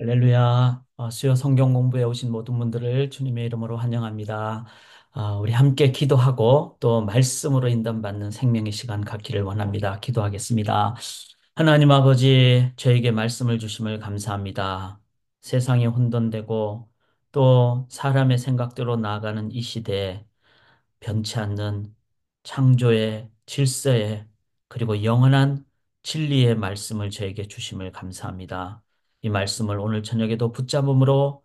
할렐루야. 수요 성경 공부에 오신 모든 분들을 주님의 이름으로 환영합니다. 우리 함께 기도하고 또 말씀으로 인도받는 생명의 시간 갖기를 원합니다. 기도하겠습니다. 하나님 아버지, 저에게 말씀을 주심을 감사합니다. 세상이 혼돈되고 또 사람의 생각대로 나아가는 이 시대에 변치 않는 창조의 질서에 그리고 영원한 진리의 말씀을 저에게 주심을 감사합니다. 이 말씀을 오늘 저녁에도 붙잡음으로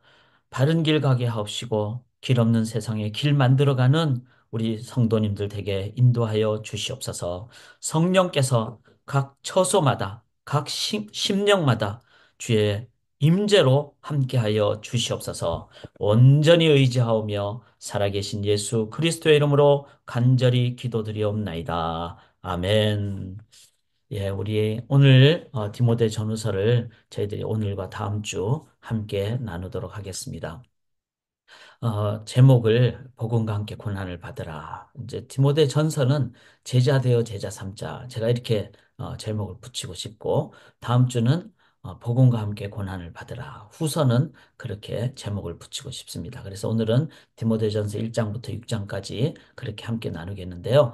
바른 길 가게 하옵시고 길 없는 세상에 길 만들어가는 우리 성도님들 되게 인도하여 주시옵소서. 성령께서 각 처소마다 각 심령마다 주의 임재로 함께하여 주시옵소서. 온전히 의지하오며 살아계신 예수 그리스도의 이름으로 간절히 기도드리옵나이다. 아멘. 예, 우리 오늘 디모데 전후서를 저희들이 오늘과 다음 주 함께 나누도록 하겠습니다. 제목을 복음과 함께 고난을 받으라. 이제 디모데 전서는 제자 되어 제자 삼자. 제가 이렇게 제목을 붙이고 싶고, 다음 주는 복음과 함께 고난을 받으라. 후서는 그렇게 제목을 붙이고 싶습니다. 그래서 오늘은 디모데전서 1장부터 6장까지 그렇게 함께 나누겠는데요.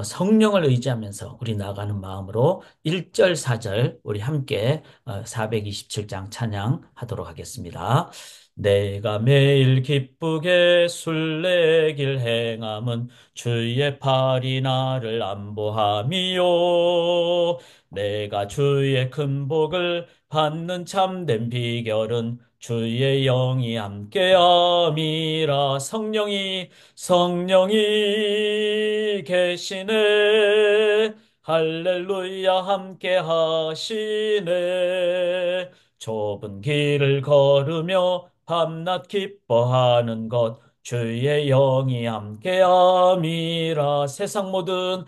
성령을 의지하면서 우리 나가는 마음으로 1절, 4절 우리 함께 427장 찬양하도록 하겠습니다. 내가 매일 기쁘게 술래길 행함은 주의 팔이 나를 안보함이요. 내가 주의 큰 복을 받는 참된 비결은 주의 영이 함께함이라. 성령이 계시네. 할렐루야 함께 하시네. 좁은 길을 걸으며 밤낮 기뻐하는 것 주의 영이 함께함이라. 세상 모든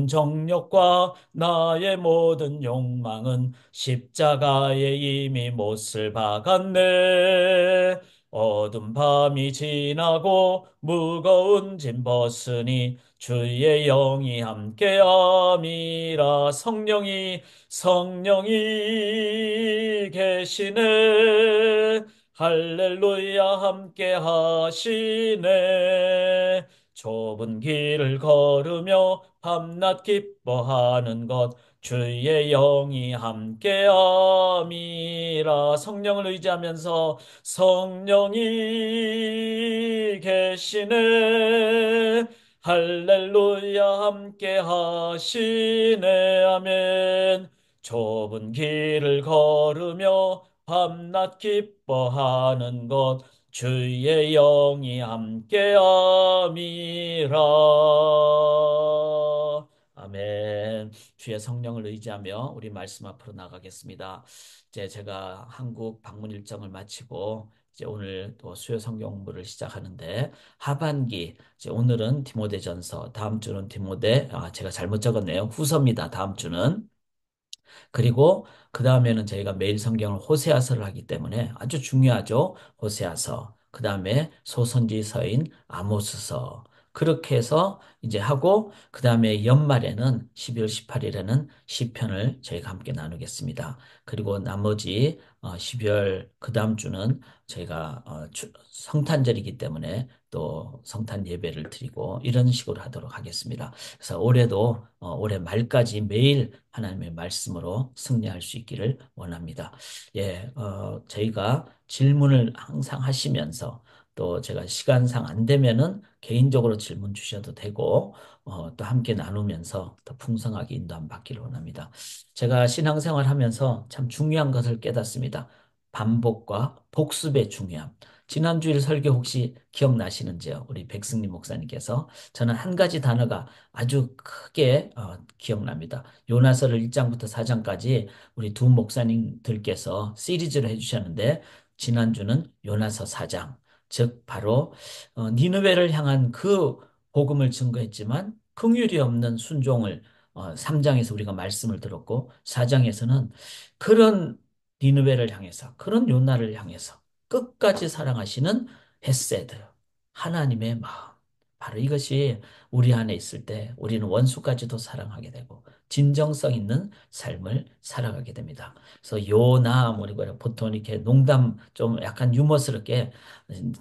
정욕과 나의 모든 욕망은 십자가에 이미 못을 박았네. 어두운 밤이 지나고 무거운 짐 벗으니 주의 영이 함께함이라. 성령이 계시네. 할렐루야 함께 하시네. 좁은 길을 걸으며 밤낮 기뻐하는 것 주의 영이 함께함이라. 성령을 의지하면서 성령이 계시네. 할렐루야 함께 하시네. 아멘. 좁은 길을 걸으며 밤낮 기뻐하는 것 주의 영이 함께함이라. 아멘. 주의 성령을 의지하며 우리 말씀 앞으로 나가겠습니다. 이제 제가 한국 방문 일정을 마치고 이제 오늘 또 수요 성경 공부를 시작하는데 하반기 이제 오늘은 디모데전서, 다음 주는 제가 잘못 적었네요. 후서입니다. 다음 주는. 그리고 그 다음에는 저희가 매일 성경을 호세아서를 하기 때문에 아주 중요하죠. 호세아서. 그 다음에 소선지서인 아모스서. 그렇게 해서 이제 하고 그 다음에 연말에는 12월 18일에는 시편을 저희가 함께 나누겠습니다. 그리고 나머지 12월 그 다음 주는 저희가 성탄절이기 때문에 또 성탄 예배를 드리고 이런 식으로 하도록 하겠습니다. 그래서 올해도 올해 말까지 매일 하나님의 말씀으로 승리할 수 있기를 원합니다. 예, 저희가 질문을 항상 하시면서 또 제가 시간상 안 되면은 개인적으로 질문 주셔도 되고 또 함께 나누면서 더 풍성하게 인도함 받기를 원합니다. 제가 신앙생활 하면서 참 중요한 것을 깨닫습니다. 반복과 복습의 중요함. 지난주일 설교 혹시 기억나시는지요? 우리 백승림 목사님께서 저는 한 가지 단어가 아주 크게 기억납니다. 요나서를 1장부터 4장까지 우리 두 목사님들께서 시리즈를 해주셨는데 지난주는 요나서 4장, 즉 바로 니느웨를 향한 그 복음을 증거했지만 긍휼이 없는 순종을 3장에서 우리가 말씀을 들었고 4장에서는 그런 니느웨를 향해서 그런 요나를 향해서 끝까지 사랑하시는 헤세드, 하나님의 마음. 바로 이것이 우리 안에 있을 때 우리는 원수까지도 사랑하게 되고 진정성 있는 삶을 살아가게 됩니다. 그래서 요나 뭐 이거 보통 이렇게 농담 좀 약간 유머스럽게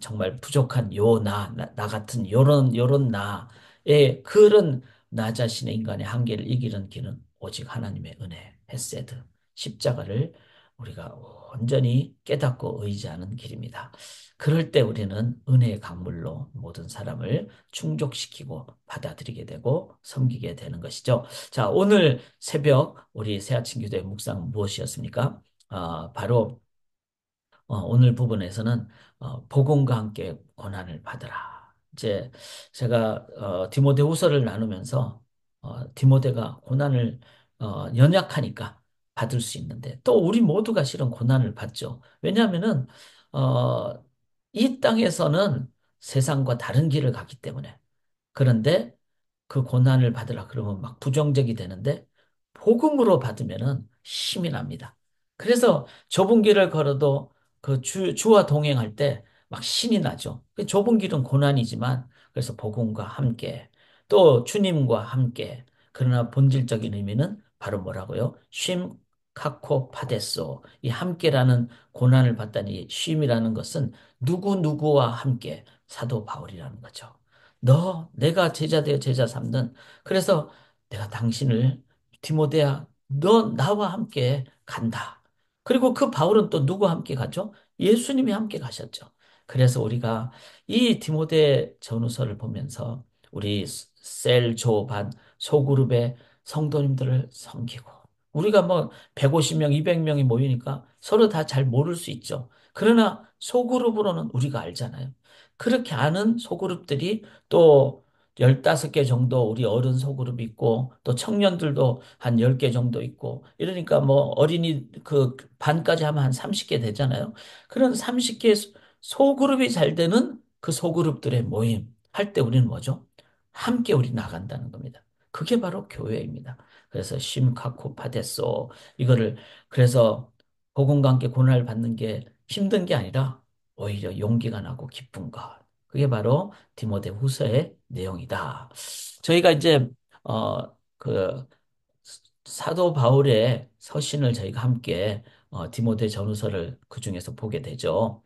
정말 부족한 요나 나 같은 요런 나의 그런 나 자신의 인간의 한계를 이기는 길은 오직 하나님의 은혜, 헤세드, 십자가를 우리가 온전히 깨닫고 의지하는 길입니다. 그럴 때 우리는 은혜의 강물로 모든 사람을 충족시키고 받아들이게 되고 섬기게 되는 것이죠. 자, 오늘 새벽 우리 새아침 교도의 묵상은 무엇이었습니까? 바로 오늘 부분에서는 복음과 함께 고난을 받으라. 이제 제가 디모데후서를 나누면서 디모데가 고난을 연약하니까 받을 수 있는데 또 우리 모두가 실은 고난을 받죠. 왜냐하면은 어, 이 땅에서는 세상과 다른 길을 가기 때문에 그런데 그 고난을 받으라 그러면 막 부정적이 되는데 복음으로 받으면은 힘이 납니다. 그래서 좁은 길을 걸어도 그 주와 동행할 때 막 신이 나죠. 그 좁은 길은 고난이지만 그래서 복음과 함께 또 주님과 함께 그러나 본질적인 의미는 바로 뭐라고요? 쉼 카코 파데소 이 함께라는 고난을 받다니 쉼이라는 것은 누구누구와 함께 사도 바울이라는 거죠. 내가 제자 되어 제자 삼는 그래서 내가 당신을 디모데야 너 나와 함께 간다. 그리고 그 바울은 또 누구와 함께 가죠? 예수님이 함께 가셨죠. 그래서 우리가 이 디모데 전후서를 보면서 우리 셀, 조, 반, 소그룹의 성도님들을 섬기고 우리가 뭐 150명, 200명이 모이니까 서로 다 잘 모를 수 있죠. 그러나 소그룹으로는 우리가 알잖아요. 그렇게 아는 소그룹들이 또 15개 정도 우리 어른 소그룹이 있고 또 청년들도 한 10개 정도 있고 이러니까 뭐 어린이 그 반까지 하면 한 30개 되잖아요. 그런 30개 소그룹이 잘 되는 그 소그룹들의 모임 할 때 우리는 뭐죠? 함께 우리 나간다는 겁니다. 그게 바로 교회입니다. 그래서 심카코 파데소 이거를 그래서 복음과 함께 고난을 받는 게 힘든 게 아니라 오히려 용기가 나고 기쁜 것. 그게 바로 디모데 후서의 내용이다. 저희가 이제, 그, 사도 바울의 서신을 저희가 함께, 디모데 전후서를 그 중에서 보게 되죠.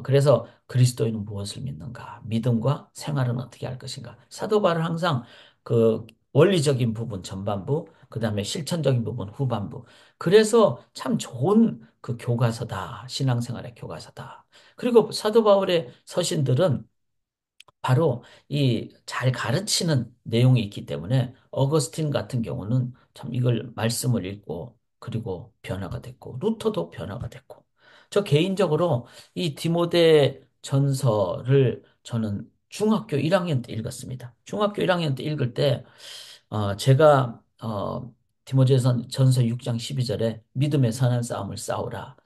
그래서 그리스도인은 무엇을 믿는가? 믿음과 생활은 어떻게 할 것인가? 사도 바울은 항상 그 원리적인 부분 전반부, 그 다음에 실천적인 부분 후반부. 그래서 참 좋은 그 교과서다. 신앙생활의 교과서다. 그리고 사도 바울의 서신들은 바로 이 잘 가르치는 내용이 있기 때문에 어거스틴 같은 경우는 참 이걸 말씀을 읽고 그리고 변화가 됐고 루터도 변화가 됐고 저 개인적으로 이 디모데 전서를 저는 중학교 1학년 때 읽었습니다. 중학교 1학년 때 읽을 때 제가 전서 6장 12절에 믿음의 선한 싸움을 싸우라.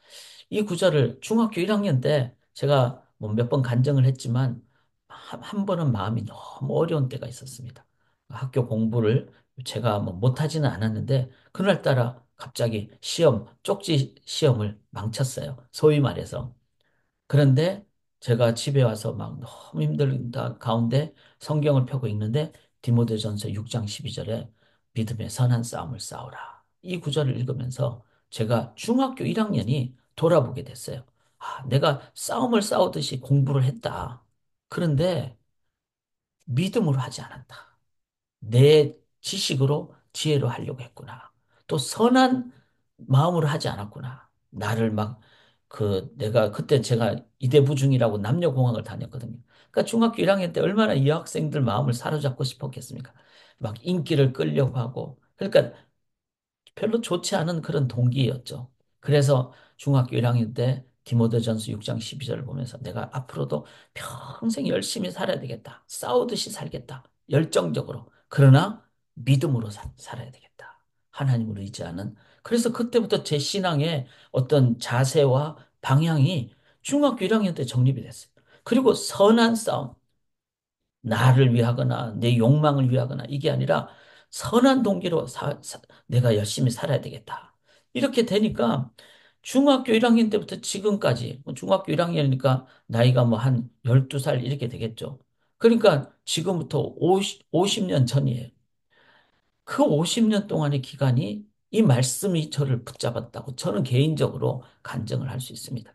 이 구절을 중학교 1학년 때 제가 뭐 몇 번 간증을 했지만 한 번은 마음이 너무 어려운 때가 있었습니다. 학교 공부를 제가 뭐 못하지는 않았는데 그날따라 갑자기 쪽지 시험을 망쳤어요. 소위 말해서. 그런데 제가 집에 와서 막 너무 힘든 가운데 성경을 펴고 있는데 디모데전서 6장 12절에 믿음의 선한 싸움을 싸우라. 이 구절을 읽으면서 제가 중학교 1학년이 돌아보게 됐어요. 내가 싸움을 싸우듯이 공부를 했다. 그런데 믿음으로 하지 않았다. 내 지식으로 지혜로 하려고 했구나. 또 선한 마음으로 하지 않았구나. 나를 막 내가 그때 제가 이대부중이라고 남녀공학을 다녔거든요. 그러니까 중학교 1학년 때 얼마나 이 학생들 마음을 사로잡고 싶었겠습니까? 막 인기를 끌려고 하고. 그러니까 별로 좋지 않은 그런 동기였죠. 그래서 중학교 1학년 때 디모데전서 6장 12절을 보면서 내가 앞으로도 평생 열심히 살아야 되겠다. 싸우듯이 살겠다. 열정적으로. 그러나 믿음으로 살아야 되겠다. 하나님을 의지하는. 그래서 그때부터 제 신앙의 어떤 자세와 방향이 중학교 1학년 때 정립이 됐어요. 그리고 선한 싸움. 나를 위하거나 내 욕망을 위하거나 이게 아니라 선한 동기로 내가 열심히 살아야 되겠다. 이렇게 되니까 중학교 1학년 때부터 지금까지 뭐 중학교 1학년이니까 나이가 뭐 한 12살 이렇게 되겠죠. 그러니까 지금부터 50년 전이에요. 그 50년 동안의 기간이 이 말씀이 저를 붙잡았다고 저는 개인적으로 간증을 할 수 있습니다.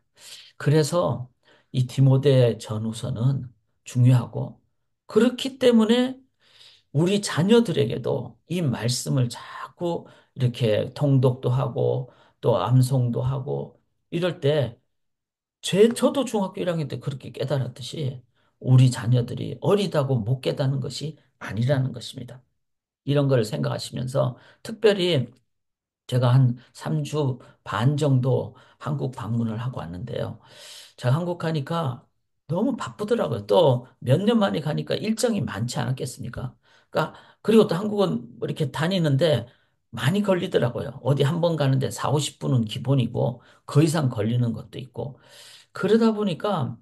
그래서 이 디모데 전후서는 중요하고 그렇기 때문에 우리 자녀들에게도 이 말씀을 자꾸 이렇게 통독도 하고 또 암송도 하고 이럴 때 저도 중학교 1학년 때 그렇게 깨달았듯이 우리 자녀들이 어리다고 못 깨닫는 것이 아니라는 것입니다. 이런 걸 생각하시면서 특별히 제가 한 3주 반 정도 한국 방문을 하고 왔는데요. 제가 한국 가니까 너무 바쁘더라고요. 또 몇 년 만에 가니까 일정이 많지 않았겠습니까? 그러니까 그리고 또 한국은 뭐 이렇게 다니는데 많이 걸리더라고요. 어디 한 번 가는데 4, 50분은 기본이고 그 이상 걸리는 것도 있고 그러다 보니까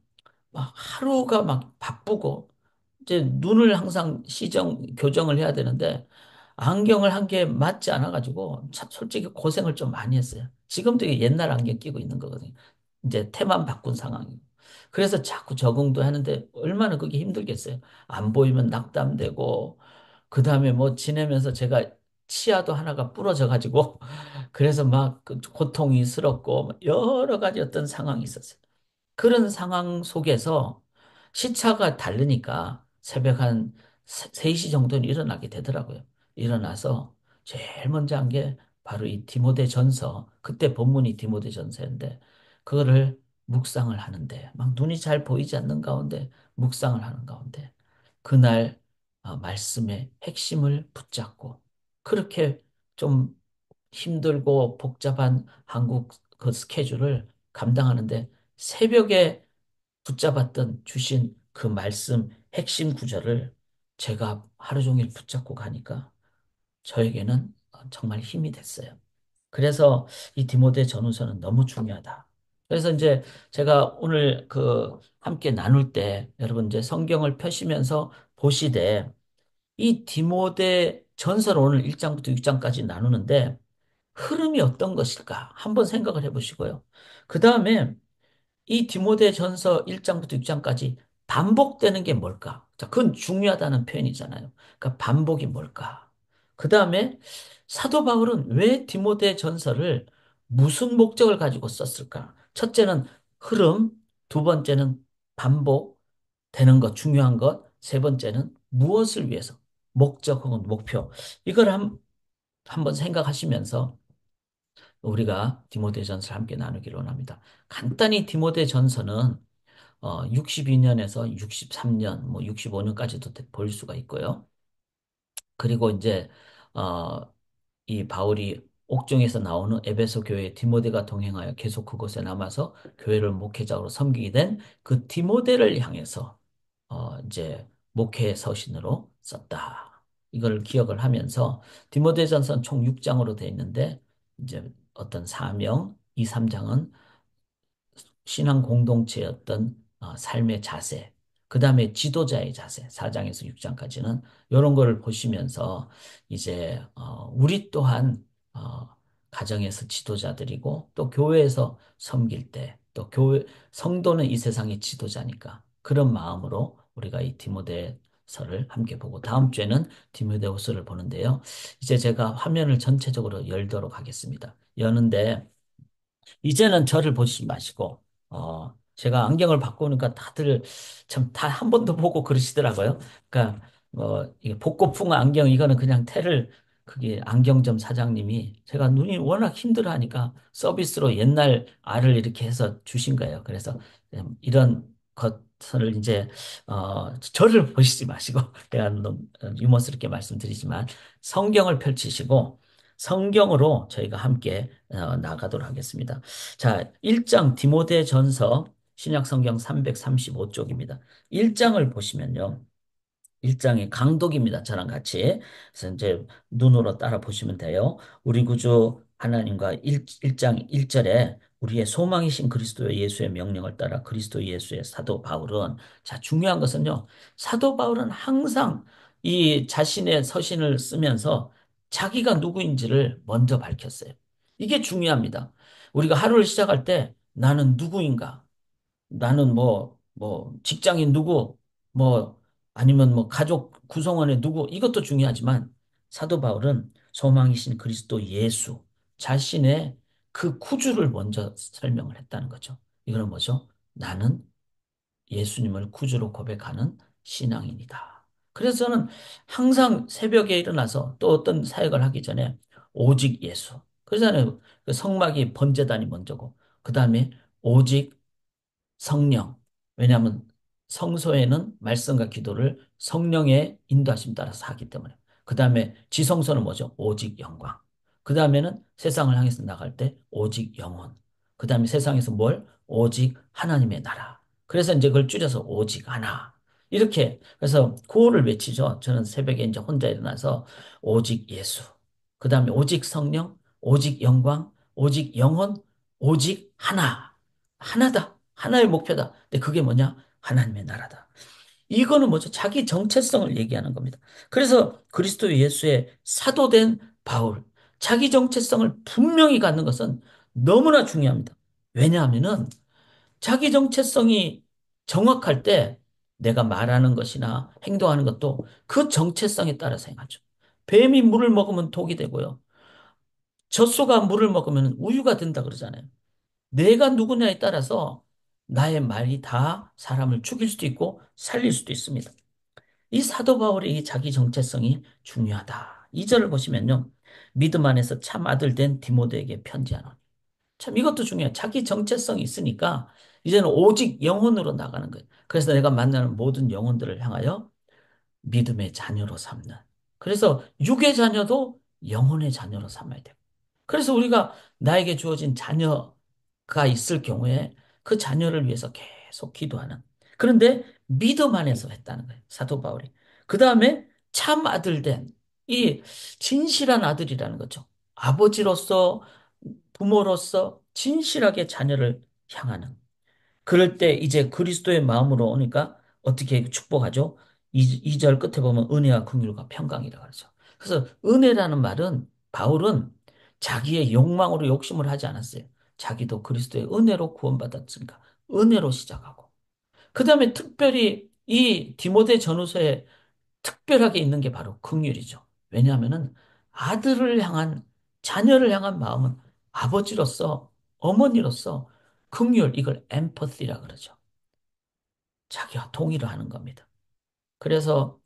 막 하루가 막 바쁘고 이제 눈을 항상 교정을 해야 되는데 안경을 한 개 맞지 않아 가지고 참 솔직히 고생을 좀 많이 했어요. 지금도 이게 옛날 안경 끼고 있는 거거든요. 이제 테만 바꾼 상황이고. 그래서 자꾸 적응도 하는데 얼마나 그게 힘들겠어요. 안 보이면 낙담되고 그다음에 뭐 지내면서 제가 치아도 하나가 부러져 가지고 그래서 막그 고통이 스럽고 여러 가지 어떤 상황이 있었어요. 그런 상황 속에서 시차가 다르니까 새벽 한 3시 정도는 일어나게 되더라고요. 일어나서 제일 먼저 한 게 바로 이 디모데 전서, 그때 본문이 디모데 전서인데, 그거를 묵상을 하는데, 막 눈이 잘 보이지 않는 가운데, 묵상을 하는 가운데, 그날 말씀의 핵심을 붙잡고, 그렇게 좀 힘들고 복잡한 한국 그 스케줄을 감당하는데 새벽에 붙잡았던 주신 그 말씀 핵심 구절을 제가 하루 종일 붙잡고 가니까 저에게는 정말 힘이 됐어요. 그래서 이 디모데 전후서는 너무 중요하다. 그래서 이제 제가 오늘 그 함께 나눌 때 여러분 이제 성경을 펴시면서 보시되 이 디모데 전서를 오늘 1장부터 6장까지 나누는데 흐름이 어떤 것일까? 한번 생각을 해보시고요. 그 다음에 이 디모데 전서 1장부터 6장까지 반복되는 게 뭘까? 자, 그건 중요하다는 표현이잖아요. 그러니까 반복이 뭘까? 그 다음에 사도 바울은 왜 디모데 전서를 무슨 목적을 가지고 썼을까? 첫째는 흐름, 두 번째는 반복되는 것, 중요한 것, 세 번째는 무엇을 위해서? 목적 혹은 목표. 이걸 한번 생각하시면서 우리가 디모데전서를 함께 나누기를 원합니다. 간단히 디모데전서는 62년에서 63년, 뭐 65년까지도 볼 수가 있고요. 그리고 이제 어, 이 바울이 옥중에서 나오는 에베소 교회 디모데가 동행하여 계속 그곳에 남아서 교회를 목회자로 섬기게 된 그 디모데를 향해서 이제 목회 서신으로 썼다. 이걸 기억을 하면서 디모데전서는 총 6장으로 되어 있는데 이제 어떤 사명, 2, 3장은 신앙 공동체의 어떤 삶의 자세, 그 다음에 지도자의 자세, 4장에서 6장까지는 이런 거를 보시면서 이제 우리 또한 가정에서 지도자들이고 또 교회에서 섬길 때 또 교회 성도는 이 세상의 지도자니까 그런 마음으로 우리가 이 디모데서를 함께 보고 다음 주에는 디모데후서를 보는데요. 이제 제가 화면을 전체적으로 열도록 하겠습니다. 여는데 이제는 저를 보지 마시고, 제가 안경을 바꾸니까 다들 참 다 한 번 더 보고 그러시더라고요. 그러니까, 이게 복고풍 안경, 이거는 그냥 그게 안경점 사장님이 제가 눈이 워낙 힘들어 하니까 서비스로 옛날 알을 이렇게 해서 주신 거예요. 그래서 이런 것을 이제, 저를 보시지 마시고, 제가 너무 유머스럽게 말씀드리지만 성경을 펼치시고, 성경으로 저희가 함께 나가도록 하겠습니다. 자, 1장 디모데 전서 신약 성경 335쪽입니다. 1장을 보시면요. 1장의 강독입니다. 저랑 같이. 그래서 이제 눈으로 따라 보시면 돼요. 우리 구주 하나님과 1장 1절에 우리의 소망이신 그리스도 예수의 명령을 따라 그리스도 예수의 사도 바울은 자, 중요한 것은요. 사도 바울은 항상 이 자신의 서신을 쓰면서 자기가 누구인지를 먼저 밝혔어요. 이게 중요합니다. 우리가 하루를 시작할 때 나는 누구인가? 나는 직장인 누구, 뭐, 아니면 뭐, 가족 구성원의 누구, 이것도 중요하지만, 사도 바울은 소망이신 그리스도 예수 자신의 그 구주를 먼저 설명을 했다는 거죠. 이거는 뭐죠? 나는 예수님을 구주로 고백하는 신앙인이다. 그래서 저는 항상 새벽에 일어나서 또 어떤 사역을 하기 전에 오직 예수. 그래서 저는 그 성막이 번제단이 먼저고, 그 다음에 오직 성령. 왜냐하면 성소에는 말씀과 기도를 성령의 인도하심 따라서 하기 때문에. 그 다음에 지성소는 뭐죠? 오직 영광. 그 다음에는 세상을 향해서 나갈 때 오직 영혼. 그 다음에 세상에서 뭘? 오직 하나님의 나라. 그래서 이제 그걸 줄여서 오직 하나. 이렇게 그래서 구호를 외치죠. 저는 새벽에 이제 혼자 일어나서 오직 예수. 그 다음에 오직 성령, 오직 영광, 오직 영혼, 오직 하나. 하나다. 하나의 목표다. 근데 그게 뭐냐? 하나님의 나라다. 이거는 뭐죠? 자기 정체성을 얘기하는 겁니다. 그래서 그리스도 예수의 사도된 바울, 자기 정체성을 분명히 갖는 것은 너무나 중요합니다. 왜냐하면은 자기 정체성이 정확할 때 내가 말하는 것이나 행동하는 것도 그 정체성에 따라서 행하죠. 뱀이 물을 먹으면 독이 되고요. 젖소가 물을 먹으면 우유가 된다 그러잖아요. 내가 누구냐에 따라서 나의 말이 다 사람을 죽일 수도 있고 살릴 수도 있습니다. 이 사도 바울의 이 자기 정체성이 중요하다. 2절을 보시면요. 믿음 안에서 참 아들 된 디모데에게 편지하노니. 참 이것도 중요해요. 자기 정체성이 있으니까 이제는 오직 영혼으로 나가는 거예요. 그래서 내가 만나는 모든 영혼들을 향하여 믿음의 자녀로 삼는. 그래서 육의 자녀도 영혼의 자녀로 삼아야 돼요. 그래서 우리가 나에게 주어진 자녀가 있을 경우에 그 자녀를 위해서 계속 기도하는. 그런데 믿음 안에서 했다는 거예요. 사도 바울이. 그 다음에 참 아들 된 이 진실한 아들이라는 거죠. 아버지로서 부모로서 진실하게 자녀를 향하는. 그럴 때 이제 그리스도의 마음으로 오니까 어떻게 축복하죠? 이절 끝에 보면 은혜와 긍휼과 평강이라고 하죠. 그래서 은혜라는 말은 바울은 자기의 욕망으로 욕심을 하지 않았어요. 자기도 그리스도의 은혜로 구원받았으니까 은혜로 시작하고 그다음에 특별히 이 디모데 전후서에 특별하게 있는 게 바로 긍휼이죠. 왜냐하면은 아들을 향한 자녀를 향한 마음은 아버지로서 어머니로서 긍휼 이걸 엠퍼시라 그러죠. 자기와 동의를 하는 겁니다. 그래서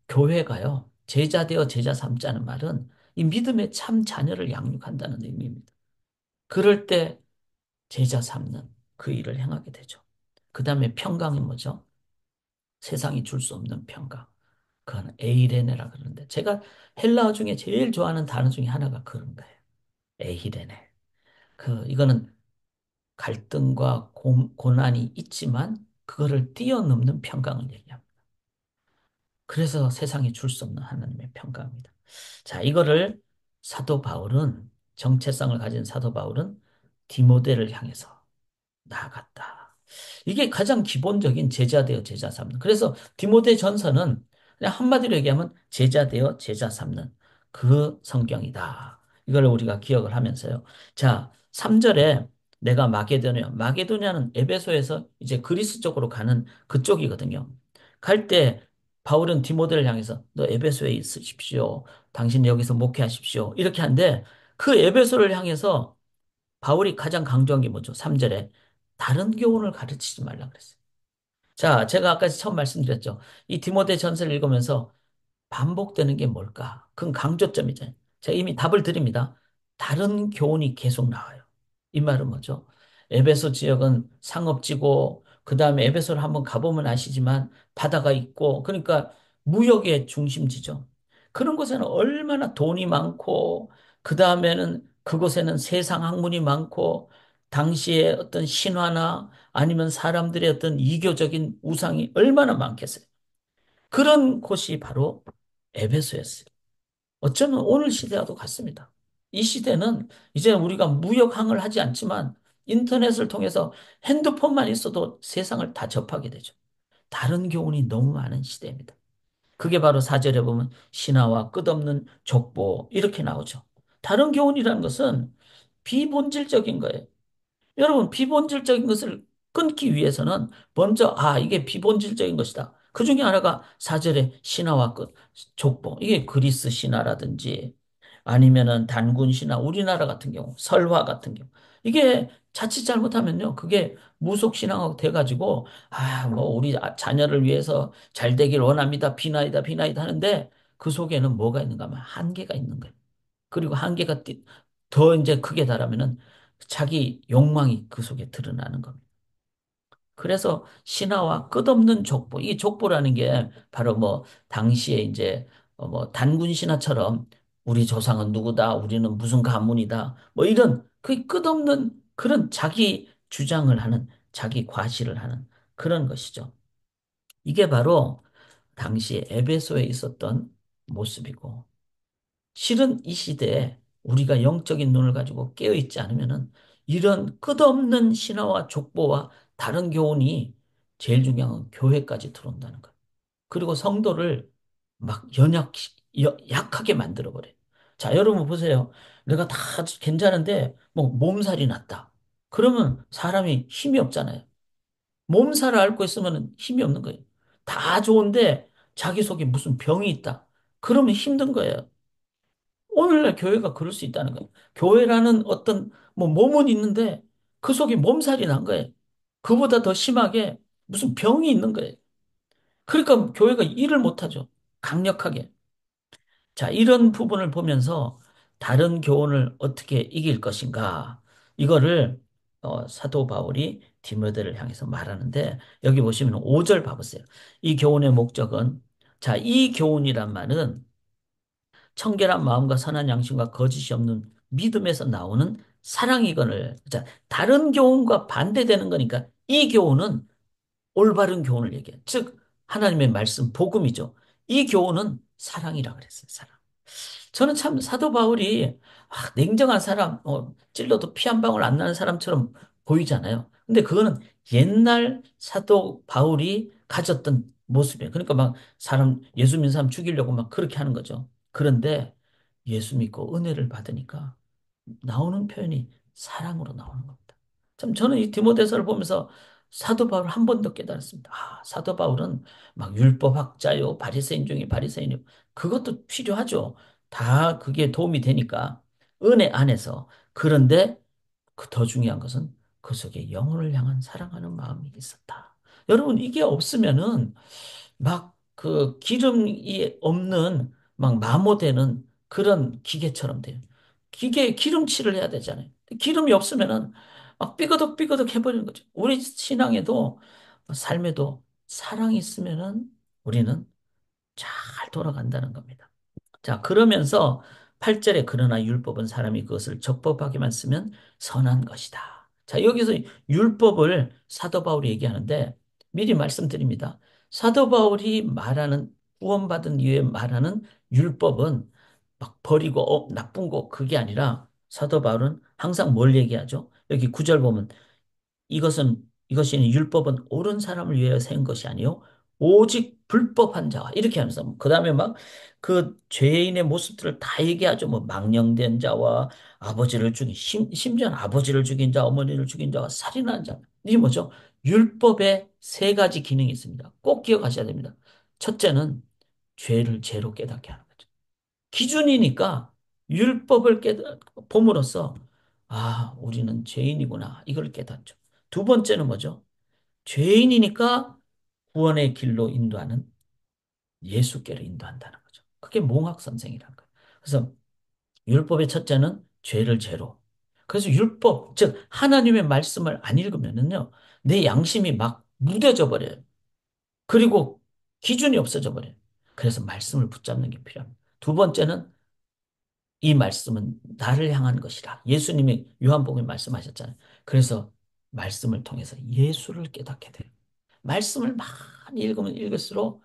교회가요. 제자 되어 제자 삼자는 말은 이 믿음의 참 자녀를 양육한다는 의미입니다. 그럴 때 제자 삼는 그 일을 행하게 되죠. 그 다음에 평강이 뭐죠? 세상이 줄 수 없는 평강. 그건 에이레네라 그러는데 제가 헬라어 중에 제일 좋아하는 단어 중에 하나가 그런 거예요. 에이레네. 이거는 갈등과 고난이 있지만 그거를 뛰어넘는 평강을 얘기합니다. 그래서 세상이 줄 수 없는 하나님의 평강입니다. 자, 이거를 사도 바울은 정체성을 가진 사도 바울은 디모데를 향해서 나아갔다. 이게 가장 기본적인 제자 되어 제자 삼는. 그래서 디모데 전서는 그냥 한마디로 얘기하면 제자 되어 제자 삼는 그 성경이다. 이걸 우리가 기억을 하면서요. 자, 3절에 내가 마게도냐는 에베소에서 이제 그리스 쪽으로 가는 그쪽이거든요. 갈 때 바울은 디모데를 향해서 너 에베소에 있으십시오. 당신 여기서 목회하십시오. 이렇게 한데 그 에베소를 향해서 바울이 가장 강조한 게 뭐죠? 3절에 다른 교훈을 가르치지 말라 그랬어요. 자, 제가 아까 처음 말씀드렸죠. 이 디모데 전서를 읽으면서 반복되는 게 뭘까? 그건 강조점이잖아요. 제가 이미 답을 드립니다. 다른 교훈이 계속 나와요. 이 말은 뭐죠? 에베소 지역은 상업지고, 그 다음에 에베소를 한번 가보면 아시지만 바다가 있고, 그러니까 무역의 중심지죠. 그런 곳에는 얼마나 돈이 많고, 그 다음에는 그곳에는 세상 학문이 많고, 당시에 어떤 신화나 아니면 사람들의 어떤 이교적인 우상이 얼마나 많겠어요. 그런 곳이 바로 에베소였어요. 어쩌면 오늘 시대와도 같습니다. 이 시대는 이제 우리가 무역항을 하지 않지만 인터넷을 통해서 핸드폰만 있어도 세상을 다 접하게 되죠. 다른 교훈이 너무 많은 시대입니다. 그게 바로 사절에 보면 신화와 끝없는 족보 이렇게 나오죠. 다른 교훈이라는 것은 비본질적인 거예요. 여러분, 비본질적인 것을 끊기 위해서는 먼저, 이게 비본질적인 것이다. 그 중에 하나가 사절의 신화와 끝, 족보. 이게 그리스 신화라든지 아니면은 단군 신화, 우리나라 같은 경우, 설화 같은 경우. 이게 자칫 잘못하면요. 그게 무속 신앙하고 돼가지고, 아, 뭐, 우리 자녀를 위해서 잘 되길 원합니다. 비나이다, 비나이다 하는데 그 속에는 뭐가 있는가 하면 한계가 있는 거예요. 그리고 한계가 더 이제 크게 달하면은 자기 욕망이 그 속에 드러나는 겁니다. 그래서 신화와 끝없는 족보, 이 족보라는 게 바로 뭐 당시에 이제 뭐 단군 신화처럼 우리 조상은 누구다, 우리는 무슨 가문이다, 뭐 이런 그 끝없는 그런 자기 주장을 하는, 자기 과시를 하는 그런 것이죠. 이게 바로 당시에 에베소에 있었던 모습이고, 실은 이 시대에 우리가 영적인 눈을 가지고 깨어있지 않으면은 이런 끝없는 신화와 족보와 다른 교훈이 제일 중요한 건 교회까지 들어온다는 거예요. 그리고 성도를 막 약하게 만들어버려요. 자, 여러분 보세요. 내가 다 괜찮은데 뭐 몸살이 났다. 그러면 사람이 힘이 없잖아요. 몸살을 앓고 있으면 힘이 없는 거예요. 다 좋은데 자기 속에 무슨 병이 있다. 그러면 힘든 거예요. 오늘날 교회가 그럴 수 있다는 거예요. 교회라는 어떤 뭐 몸은 있는데 그 속에 몸살이 난 거예요. 그보다 더 심하게 무슨 병이 있는 거예요. 그러니까 교회가 일을 못하죠. 강력하게. 자, 이런 부분을 보면서 다른 교훈을 어떻게 이길 것인가. 이거를 사도 바울이 디모데를 향해서 말하는데 여기 보시면 5절 봐보세요. 이 교훈의 목적은 자, 이 교훈이란 말은 청결한 마음과 선한 양심과 거짓이 없는 믿음에서 나오는 사랑이거늘. 자, 다른 교훈과 반대되는 거니까 이 교훈은 올바른 교훈을 얘기해. 즉, 하나님의 말씀, 복음이죠. 이 교훈은 사랑이라 그랬어요, 사랑. 저는 참 사도 바울이 냉정한 사람, 찔러도 피 한 방울 안 나는 사람처럼 보이잖아요. 근데 그거는 옛날 사도 바울이 가졌던 모습이에요. 그러니까 막 사람, 예수 믿는 사람 죽이려고 막 그렇게 하는 거죠. 그런데 예수 믿고 은혜를 받으니까 나오는 표현이 사랑으로 나오는 겁니다. 참 저는 이 디모데서를 보면서 사도 바울 한 번 더 깨달았습니다. 아, 사도 바울은 막 율법학자요, 바리새인 중에 바리새인이요. 그것도 필요하죠. 다 그게 도움이 되니까 은혜 안에서. 그런데 그 더 중요한 것은 그 속에 영혼을 향한 사랑하는 마음이 있었다. 여러분 이게 없으면은 막 그 기름이 없는 막 마모되는 그런 기계처럼 돼요. 기계에 기름칠을 해야 되잖아요. 기름이 없으면은 막 삐그덕삐그덕 해버리는 거죠. 우리 신앙에도 삶에도 사랑이 있으면은 우리는 잘 돌아간다는 겁니다. 자, 그러면서 8절에 그러나 율법은 사람이 그것을 적법하게만 쓰면 선한 것이다. 자, 여기서 율법을 사도 바울이 얘기하는데 미리 말씀드립니다. 사도 바울이 말하는 구원받은 이후에 말하는 율법은 막 버리고 나쁜 거 그게 아니라 사도 바울은 항상 뭘 얘기하죠? 여기 9절 보면 이것이 율법은 옳은 사람을 위하여 세운 것이 아니요 오직 불법한 자와 이렇게 하면서 그다음에 막 그 죄인의 모습들을 다 얘기하죠. 뭐 망령된 자와 아버지를 죽인 심지어는 아버지를 죽인 자, 어머니를 죽인 자와 살인한 자. 이게 뭐죠? 율법에 세 가지 기능이 있습니다. 꼭 기억하셔야 됩니다. 첫째는 죄를 죄로 깨닫게 하는 거죠. 기준이니까 율법을 봄으로써 아, 우리는 죄인이구나. 이걸 깨닫죠. 두 번째는 뭐죠? 죄인이니까 구원의 길로 인도하는 예수께로 인도한다는 거죠. 그게 몽학선생이라는 거예요. 그래서 율법의 첫째는 죄를 죄로. 그래서 율법, 즉 하나님의 말씀을 안 읽으면은요, 내 양심이 막 무뎌져 버려요. 그리고 기준이 없어져 버려요. 그래서 말씀을 붙잡는 게 필요합니다. 두 번째는 이 말씀은 나를 향한 것이라. 예수님이 요한복음에 말씀하셨잖아요. 그래서 말씀을 통해서 예수를 깨닫게 돼요. 말씀을 많이 읽으면 읽을수록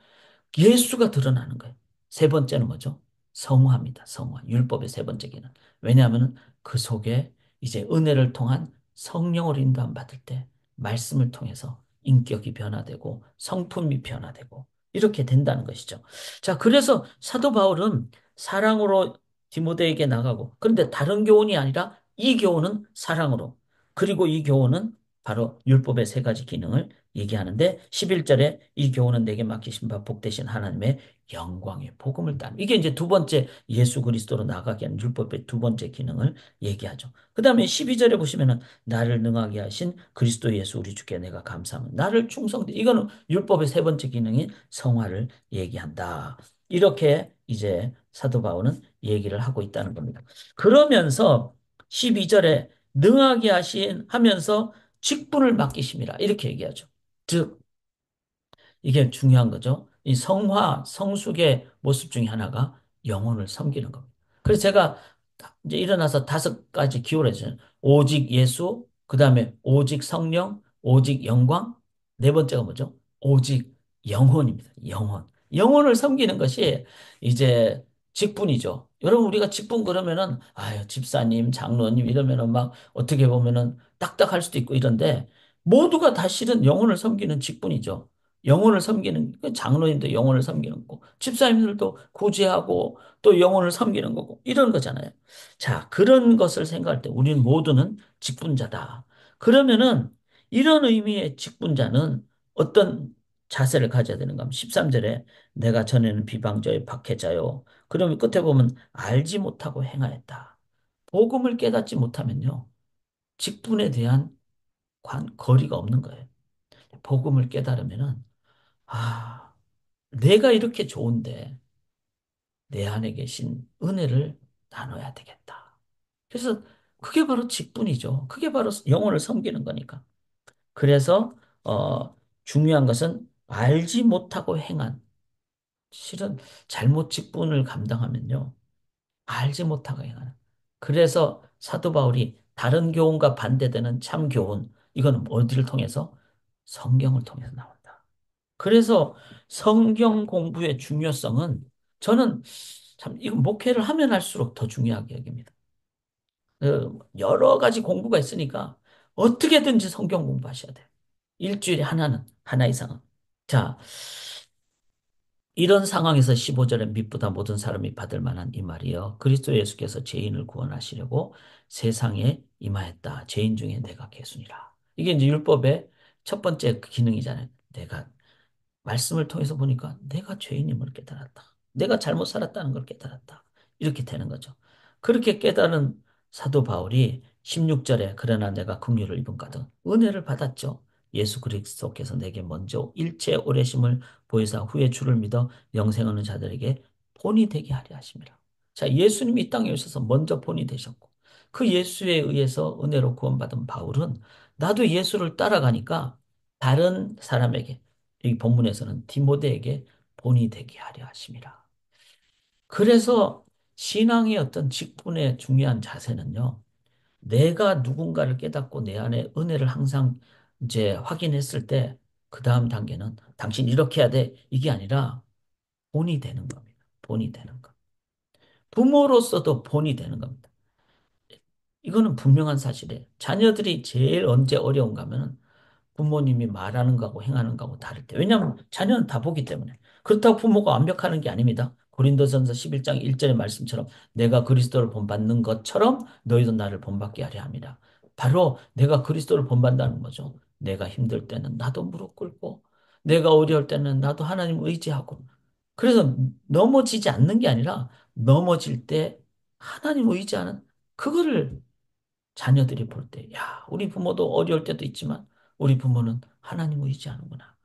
예수가 드러나는 거예요. 세 번째는 뭐죠? 성화입니다. 성화. 율법의 세 번째 기능. 왜냐하면 그 속에 이제 은혜를 통한 성령을 인도함 받을 때 말씀을 통해서 인격이 변화되고 성품이 변화되고 이렇게 된다는 것이죠. 자, 그래서 사도 바울은 사랑으로 디모데에게 나가고 그런데 다른 교훈이 아니라 이 교훈은 사랑으로 그리고 이 교훈은 바로 율법의 세 가지 기능을 얘기하는데 11절에 이 교훈은 내게 맡기신 바 복되신 하나님의 영광의 복음을 따. 이게 이제 두 번째 예수 그리스도로 나가게 하는 율법의 두 번째 기능을 얘기하죠. 그 다음에 12절에 보시면은 나를 능하게 하신 그리스도 예수 우리 주께 내가 감사합니다. 나를 충성되. 이거는 율법의 세 번째 기능인 성화를 얘기한다. 이렇게 이제 사도 바울은 얘기를 하고 있다는 겁니다. 그러면서 12절에 능하게 하신 하면서 직분을 맡기심이라 이렇게 얘기하죠. 즉 이게 중요한 거죠. 이 성화, 성숙의 모습 중에 하나가 영혼을 섬기는 겁니다. 그래서 제가 이제 일어나서 다섯 가지 기울어져요. 오직 예수, 그 다음에 오직 성령, 오직 영광, 네 번째가 뭐죠? 오직 영혼입니다. 영혼. 영혼을 섬기는 것이 이제 직분이죠. 여러분, 우리가 직분 그러면은, 아유, 집사님, 장로님 이러면은 막 어떻게 보면은 딱딱할 수도 있고 이런데 모두가 다 실은 영혼을 섬기는 직분이죠. 영혼을 섬기는 그 장로님도 영혼을 섬기는 거고 집사님들도 구제하고 또 영혼을 섬기는 거고 이런 거잖아요. 자, 그런 것을 생각할 때 우리는 모두는 직분자다. 그러면은 이런 의미의 직분자는 어떤 자세를 가져야 되는가 하면 13절에 내가 전에는 비방자요 박해자요. 그러면 끝에 보면 알지 못하고 행하였다. 복음을 깨닫지 못하면요. 직분에 대한 거리가 없는 거예요. 복음을 깨달으면은 아, 내가 이렇게 좋은데 내 안에 계신 은혜를 나눠야 되겠다. 그래서 그게 바로 직분이죠. 그게 바로 영혼을 섬기는 거니까. 그래서 중요한 것은 알지 못하고 행한 실은 잘못 직분을 감당하면요. 알지 못하고 행하는. 그래서 사도 바울이 다른 교훈과 반대되는 참 교훈 이거는 어디를 통해서 성경을 통해서 나온다. 그래서 성경 공부의 중요성은 저는 참 이거 목회를 하면 할수록 더 중요하게 여깁니다. 여러 가지 공부가 있으니까 어떻게든지 성경 공부하셔야 돼요. 일주일에 하나는, 하나 이상은. 자, 이런 상황에서 15절에 mit보다 모든 사람이 받을 만한 이 말이요. 그리스도 예수께서 죄인을 구원하시려고 세상에 임하였다. 죄인 중에 내가 괴순이라. 이게 이제 율법의 첫 번째 기능이잖아요. 내가 말씀을 통해서 보니까 내가 죄인임을 깨달았다. 내가 잘못 살았다는 걸 깨달았다. 이렇게 되는 거죠. 그렇게 깨달은 사도 바울이 16절에 그러나 내가 긍휼을 입은 가득 은혜를 받았죠. 예수 그리스도께서 내게 먼저 일체 오래심을 보이사 후에 주를 믿어 영생 얻는 자들에게 본이 되게 하려 하심이라. 자, 예수님이 이 땅에 오셔서 먼저 본이 되셨고 그 예수에 의해서 은혜로 구원받은 바울은 나도 예수를 따라가니까 다른 사람에게 이 본문에서는 디모데에게 본이 되게 하려 하심이라. 그래서 신앙의 어떤 직분의 중요한 자세는요. 내가 누군가를 깨닫고 내 안에 은혜를 항상 이제 확인했을 때 그 다음 단계는 당신 이렇게 해야 돼. 이게 아니라 본이 되는 겁니다. 본이 되는 것. 부모로서도 본이 되는 겁니다. 이거는 분명한 사실이에요. 자녀들이 제일 언제 어려운가 하면 부모님이 말하는 거하고 행하는 거하고 다를 때. 왜냐하면 자녀는 다 보기 때문에. 그렇다고 부모가 완벽하는 게 아닙니다. 고린도전서 11장 1절의 말씀처럼 내가 그리스도를 본받는 것처럼 너희도 나를 본받게 하려 합니다. 바로 내가 그리스도를 본받는다는 거죠. 내가 힘들 때는 나도 무릎 꿇고 내가 어려울 때는 나도 하나님 의지하고 그래서 넘어지지 않는 게 아니라 넘어질 때 하나님 의지하는 그거를 자녀들이 볼 때, 야, 우리 부모도 어려울 때도 있지만 우리 부모는 하나님 의지하는구나.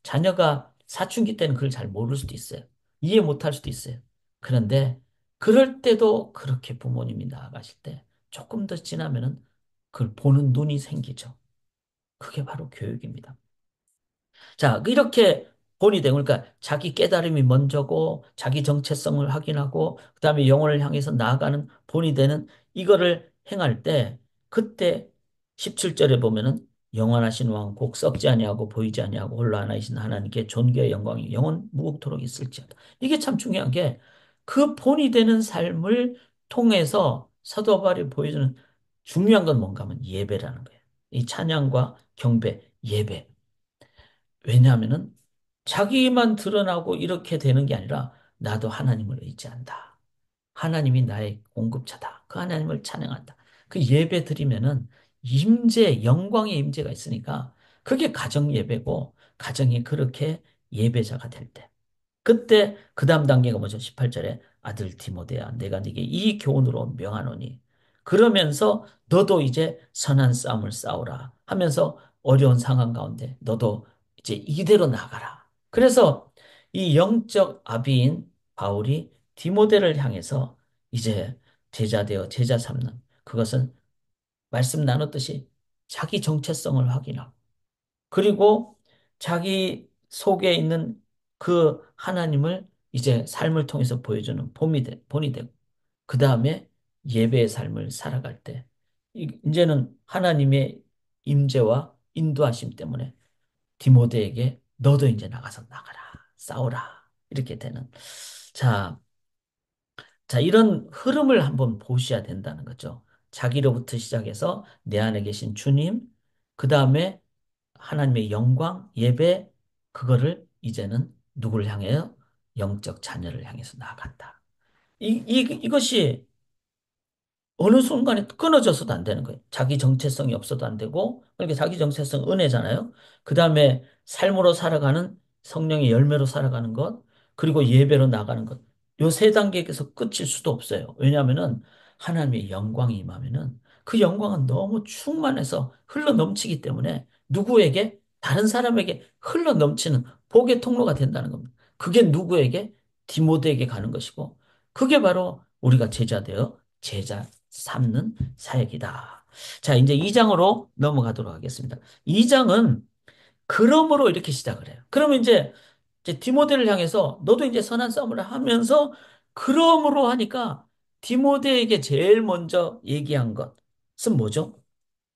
자녀가 사춘기 때는 그걸 잘 모를 수도 있어요. 이해 못할 수도 있어요. 그런데 그럴 때도 그렇게 부모님이 나아가실 때 조금 더 지나면은 그걸 보는 눈이 생기죠. 그게 바로 교육입니다. 자, 이렇게 본이 되고, 그러니까 자기 깨달음이 먼저고, 자기 정체성을 확인하고, 그 다음에 영혼을 향해서 나아가는 본이 되는 이거를 행할 때, 그때 17절에 보면은, 영원하신 왕, 곧 썩지 아니하고 보이지 아니하고 홀로 하나이신 하나님께 존귀의 영광이 영원 무궁토록 있을지어다. 이게 참 중요한 게, 그 본이 되는 삶을 통해서 사도 바울이 보여주는 중요한 건 뭔가 하면 예배라는 거예요. 이 찬양과 경배, 예배. 왜냐하면은 자기만 드러나고 이렇게 되는 게 아니라 나도 하나님을 의지한다. 하나님이 나의 공급자다. 그 하나님을 찬양한다. 그 예배 드리면은 임재, 영광의 임재가 있으니까 그게 가정 예배고 가정이 그렇게 예배자가 될 때. 그때 그 다음 단계가 뭐죠? 18절에 아들 디모데야 내가 네게 이 교훈으로 명하노니 그러면서 너도 이제 선한 싸움을 싸우라 하면서 어려운 상황 가운데 너도 이제 이대로 나가라. 그래서 이 영적 아비인 바울이 디모데를 향해서 이제 제자 되어 제자 삼는 그것은 말씀 나눴듯이 자기 정체성을 확인하고 그리고 자기 속에 있는 그 하나님을 이제 삶을 통해서 보여주는 본이 되고, 그 다음에 예배의 삶을 살아갈 때, 이제는 하나님의 임재와 인도하심 때문에 디모데에게 너도 이제 나가서 나가라, 싸우라, 이렇게 되는. 자, 자, 이런 흐름을 한번 보셔야 된다는 거죠. 자기로부터 시작해서 내 안에 계신 주님, 그 다음에 하나님의 영광, 예배, 그거를 이제는 누구를 향해요? 영적 자녀를 향해서 나아간다. 이것이 어느 순간에 끊어져서도 안 되는 거예요. 자기 정체성이 없어도 안 되고, 그러니까 자기 정체성 은혜잖아요. 그 다음에 삶으로 살아가는 성령의 열매로 살아가는 것, 그리고 예배로 나가는 것. 요 세 단계에서 끝일 수도 없어요. 왜냐하면은 하나님의 영광이 임하면은 그 영광은 너무 충만해서 흘러 넘치기 때문에 누구에게, 다른 사람에게 흘러 넘치는 복의 통로가 된다는 겁니다. 그게 누구에게? 디모데에게 가는 것이고, 그게 바로 우리가 제자 되어 제자 삼는 사역이다. 자, 이제 2장으로 넘어가도록 하겠습니다. 2장은 그러므로 이렇게 시작을 해요. 그러면 이제 디모데를 향해서 너도 이제 선한 싸움을 하면서 그러므로 하니까 디모데에게 제일 먼저 얘기한 것은 뭐죠?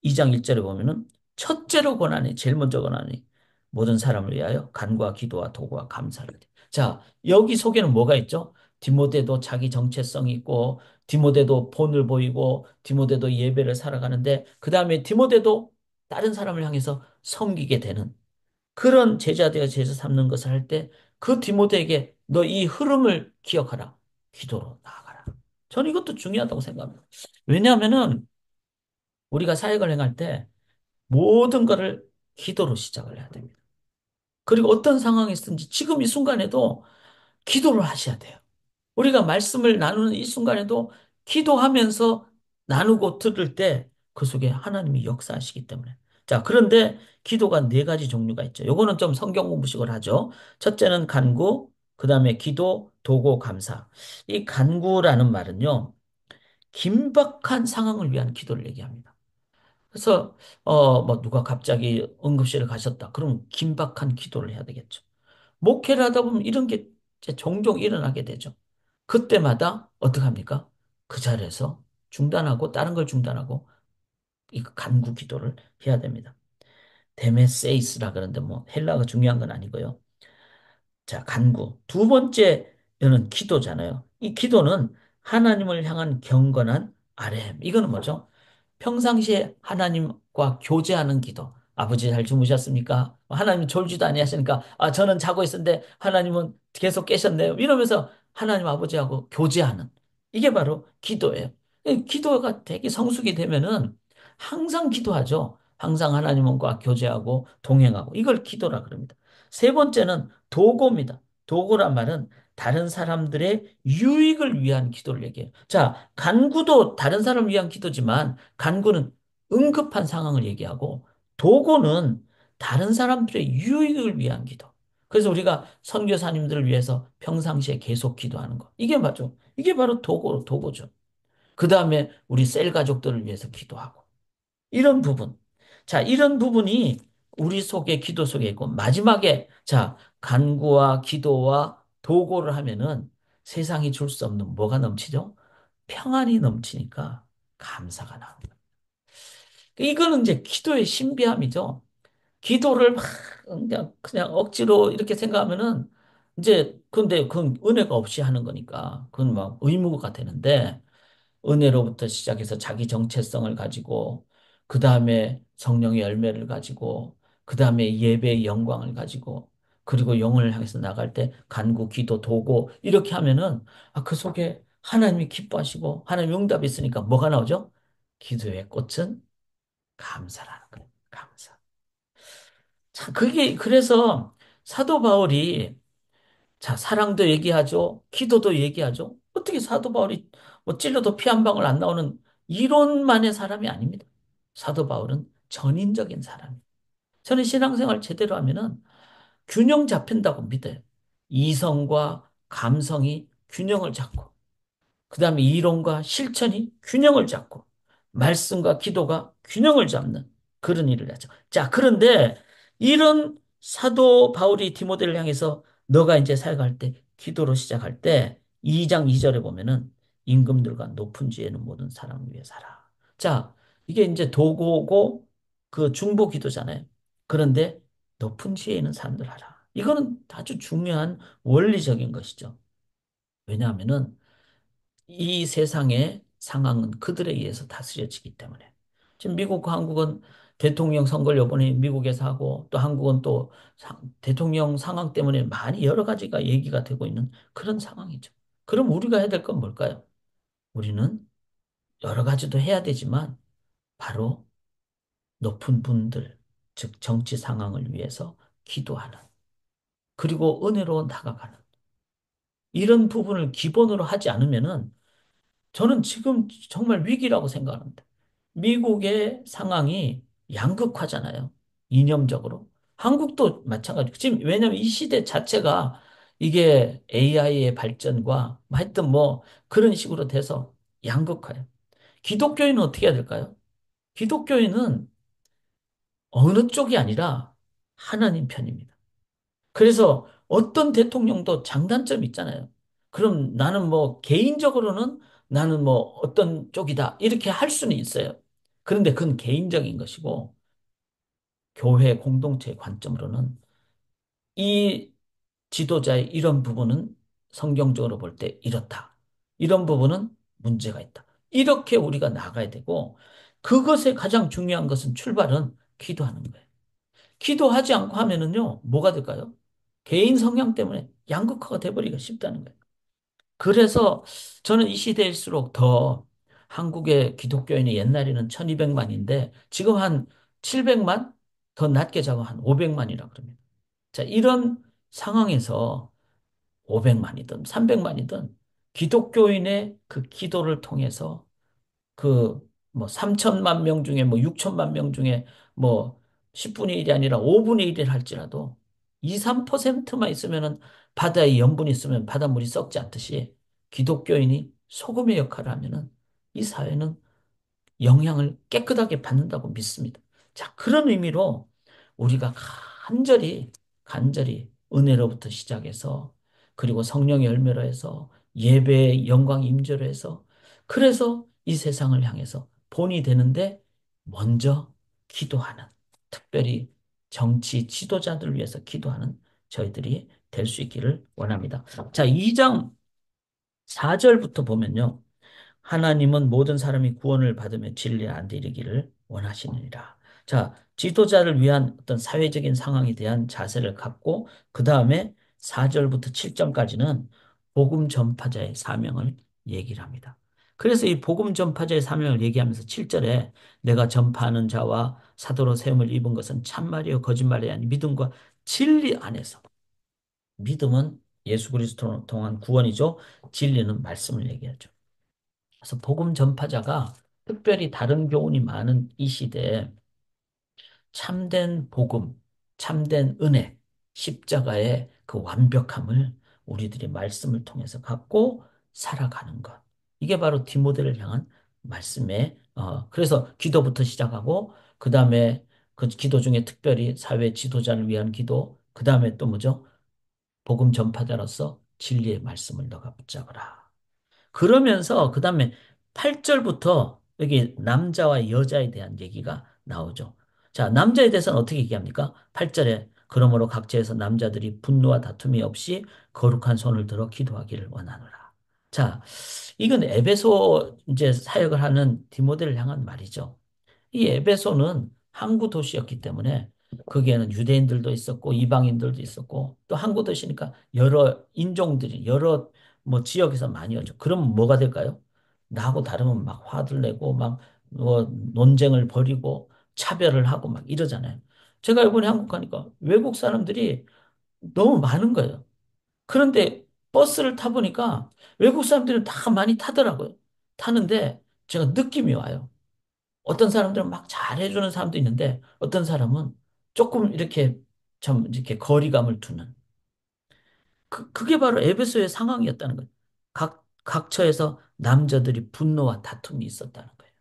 2장 1절에 보면은 첫째로 권하니 제일 먼저 권하니 모든 사람을 위하여 간구와 기도와 도구와 감사를 해. 자, 여기 속에는 뭐가 있죠? 디모데도 자기 정체성이 있고 디모데도 본을 보이고 디모데도 예배를 살아가는데 그다음에 디모데도 다른 사람을 향해서 섬기게 되는 그런 제자 되어 제자 삼는 것을 할 때 그 디모데에게 너 이 흐름을 기억하라. 기도로 나아가라. 저는 이것도 중요하다고 생각합니다. 왜냐하면은 우리가 사역을 행할 때 모든 것을 기도로 시작을 해야 됩니다. 그리고 어떤 상황이 있든지 지금 이 순간에도 기도를 하셔야 돼요. 우리가 말씀을 나누는 이 순간에도 기도하면서 나누고 들을 때 그 속에 하나님이 역사하시기 때문에. 자, 그런데 기도가 네 가지 종류가 있죠. 요거는 좀 성경 공부식으로 하죠. 첫째는 간구, 그 다음에 기도, 도고, 감사. 이 간구라는 말은요, 긴박한 상황을 위한 기도를 얘기합니다. 그래서 뭐 누가 갑자기 응급실을 가셨다. 그러면 긴박한 기도를 해야 되겠죠. 목회를 하다 보면 이런 게 이제 종종 일어나게 되죠. 그때마다 어떻게 합니까? 그 자리에서 중단하고 다른 걸 중단하고 이 간구 기도를 해야 됩니다. 데메세이스라 그러는데 뭐 헬라어가 중요한 건 아니고요. 자, 간구. 두 번째는 기도잖아요. 이 기도는 하나님을 향한 경건한 아뢰. 이거는 뭐죠? 평상시에 하나님과 교제하는 기도. 아버지 잘 주무셨습니까? 하나님 졸지도 아니하시니까 저는 자고 있었는데 하나님은 계속 깨셨네요. 이러면서 하나님 아버지하고 교제하는 이게 바로 기도예요. 이 기도가 되게 성숙이 되면은 항상 기도하죠. 항상 하나님과 교제하고 동행하고 이걸 기도라 그럽니다. 세 번째는 도고입니다. 도고란 말은 다른 사람들의 유익을 위한 기도를 얘기해요. 자, 간구도 다른 사람을 위한 기도지만 간구는 응급한 상황을 얘기하고 도구는 다른 사람들의 유익을 위한 기도. 그래서 우리가 선교사님들을 위해서 평상시에 계속 기도하는 거. 이게 맞죠. 이게 바로 도구죠. 그 다음에 우리 셀 가족들을 위해서 기도하고. 이런 부분. 자, 이런 부분이 우리 속에 기도 속에 있고 마지막에 자, 간구와 기도와 도구를 하면은 세상이 줄 수 없는 뭐가 넘치죠? 평안이 넘치니까 감사가 나옵니다. 이거는 이제 기도의 신비함이죠. 기도를 막 그냥 억지로 이렇게 생각하면은 이제 근데 그건 은혜가 없이 하는 거니까 그건 막 의무가 되는데 은혜로부터 시작해서 자기 정체성을 가지고 그 다음에 성령의 열매를 가지고 그 다음에 예배의 영광을 가지고 그리고 영을 향해서 나갈 때 간구, 기도, 도고 이렇게 하면은 그 속에 하나님이 기뻐하시고 하나님 응답이 있으니까 뭐가 나오죠? 기도의 꽃은 감사라는 거예요. 감사. 자, 그게 그래서 사도 바울이 자, 사랑도 얘기하죠. 기도도 얘기하죠. 어떻게 사도 바울이 뭐 찔러도 피 한 방울 안 나오는 이론만의 사람이 아닙니다. 사도 바울은 전인적인 사람이에요. 저는 신앙생활 제대로 하면은 균형 잡힌다고 믿어요. 이성과 감성이 균형을 잡고 그다음에 이론과 실천이 균형을 잡고 말씀과 기도가 균형을 잡는 그런 일을 하죠. 자, 그런데 이런 사도 바울이 디모데를 향해서 너가 이제 사역할 때 기도로 시작할 때 2장 2절에 보면은 임금들과 높은 지혜는 모든 사람을 위해 살아. 자, 이게 이제 도고고 그 중보 기도잖아요. 그런데 높은 지혜 있는 사람들 하라. 이거는 아주 중요한 원리적인 것이죠. 왜냐하면은 이 세상의 상황은 그들에 의해서 다스려지기 때문에. 지금 미국과 한국은 대통령 선거를 이번에 미국에서 하고 또 한국은 또 대통령 상황 때문에 많이 여러 가지가 얘기가 되고 있는 그런 상황이죠. 그럼 우리가 해야 될 건 뭘까요? 우리는 여러 가지도 해야 되지만 바로 높은 분들, 즉 정치 상황을 위해서 기도하는 그리고 은혜로 나아가는 이런 부분을 기본으로 하지 않으면은 저는 지금 정말 위기라고 생각합니다. 미국의 상황이 양극화잖아요. 이념적으로. 한국도 마찬가지고. 지금 왜냐하면 이 시대 자체가 이게 AI의 발전과 하여튼 뭐 그런 식으로 돼서 양극화예요. 기독교인은 어떻게 해야 될까요? 기독교인은 어느 쪽이 아니라 하나님 편입니다. 그래서 어떤 대통령도 장단점이 있잖아요. 그럼 나는 뭐 개인적으로는 나는 뭐 어떤 쪽이다. 이렇게 할 수는 있어요. 그런데 그건 개인적인 것이고 교회 공동체의 관점으로는 이 지도자의 이런 부분은 성경적으로 볼 때 이렇다. 이런 부분은 문제가 있다. 이렇게 우리가 나가야 되고 그것에 가장 중요한 것은 출발은 기도하는 거예요. 기도하지 않고 하면은요, 뭐가 될까요? 개인 성향 때문에 양극화가 돼버리기가 쉽다는 거예요. 그래서 저는 이 시대일수록 더 한국의 기독교인이 옛날에는 1200만인데 지금 한 700만? 더 낮게 잡아 한 500만이라 그럽니다. 자, 이런 상황에서 500만이든 300만이든 기독교인의 그 기도를 통해서 그 뭐 3천만 명 중에 뭐 6천만 명 중에 뭐 10분의 1이 아니라 5분의 1을 할지라도 2, 3%만 있으면은 바다에 염분이 있으면 바닷물이 썩지 않듯이 기독교인이 소금의 역할을 하면은 이 사회는 영향을 깨끗하게 받는다고 믿습니다. 자, 그런 의미로 우리가 간절히 은혜로부터 시작해서 그리고 성령의 열매로 해서 예배의 영광 임재로 해서 그래서 이 세상을 향해서 본이 되는데 먼저 기도하는 특별히 정치 지도자들을 위해서 기도하는 저희들이 될 수 있기를 원합니다. 자, 2장 4절부터 보면요. 하나님은 모든 사람이 구원을 받으며 진리에 안데 이르기를 원하시느니라. 자, 지도자를 위한 어떤 사회적인 상황에 대한 자세를 갖고 그 다음에 4절부터 7절까지는 복음 전파자의 사명을 얘기를 합니다. 그래서 이 복음 전파자의 사명을 얘기하면서 7절에 내가 전파하는 자와 사도로 세움을 입은 것은 참말이요 거짓말이 아닌 믿음과 진리 안에서 믿음은 예수 그리스도를 통한 구원이죠. 진리는 말씀을 얘기하죠. 그래서 복음 전파자가 특별히 다른 교훈이 많은 이 시대에 참된 복음, 참된 은혜, 십자가의 그 완벽함을 우리들이 말씀을 통해서 갖고 살아가는 것. 이게 바로 디모데를 향한 말씀의 그래서 기도부터 시작하고 그다음에 그 기도 중에 특별히 사회 지도자를 위한 기도, 그다음에 또 뭐죠? 복음 전파자로서 진리의 말씀을 너가 붙잡으라. 그러면서 그 다음에 8절부터 여기 남자와 여자에 대한 얘기가 나오죠. 자, 남자에 대해서는 어떻게 얘기합니까? 8절에 그러므로 각처에서 남자들이 분노와 다툼이 없이 거룩한 손을 들어 기도하기를 원하노라. 자, 이건 에베소 이제 사역을 하는 디모데를 향한 말이죠. 이 에베소는 항구 도시였기 때문에 거기에는 유대인들도 있었고 이방인들도 있었고 또 항구 도시니까 여러 인종들이 여러 뭐 지역에서 많이 오죠. 그럼 뭐가 될까요? 나하고 다르면 막 화들 내고 막 논쟁을 벌이고 차별을 하고 막 이러잖아요. 제가 이번에 한국 가니까 외국 사람들이 너무 많은 거예요. 그런데 버스를 타보니까 외국 사람들은 다 많이 타더라고요. 타는데 제가 느낌이 와요. 어떤 사람들은 막 잘해주는 사람도 있는데 어떤 사람은 조금 이렇게 좀 이렇게 거리감을 두는 그게 바로 에베소의 상황이었다는 거예요. 각처에서 남자들이 분노와 다툼이 있었다는 거예요.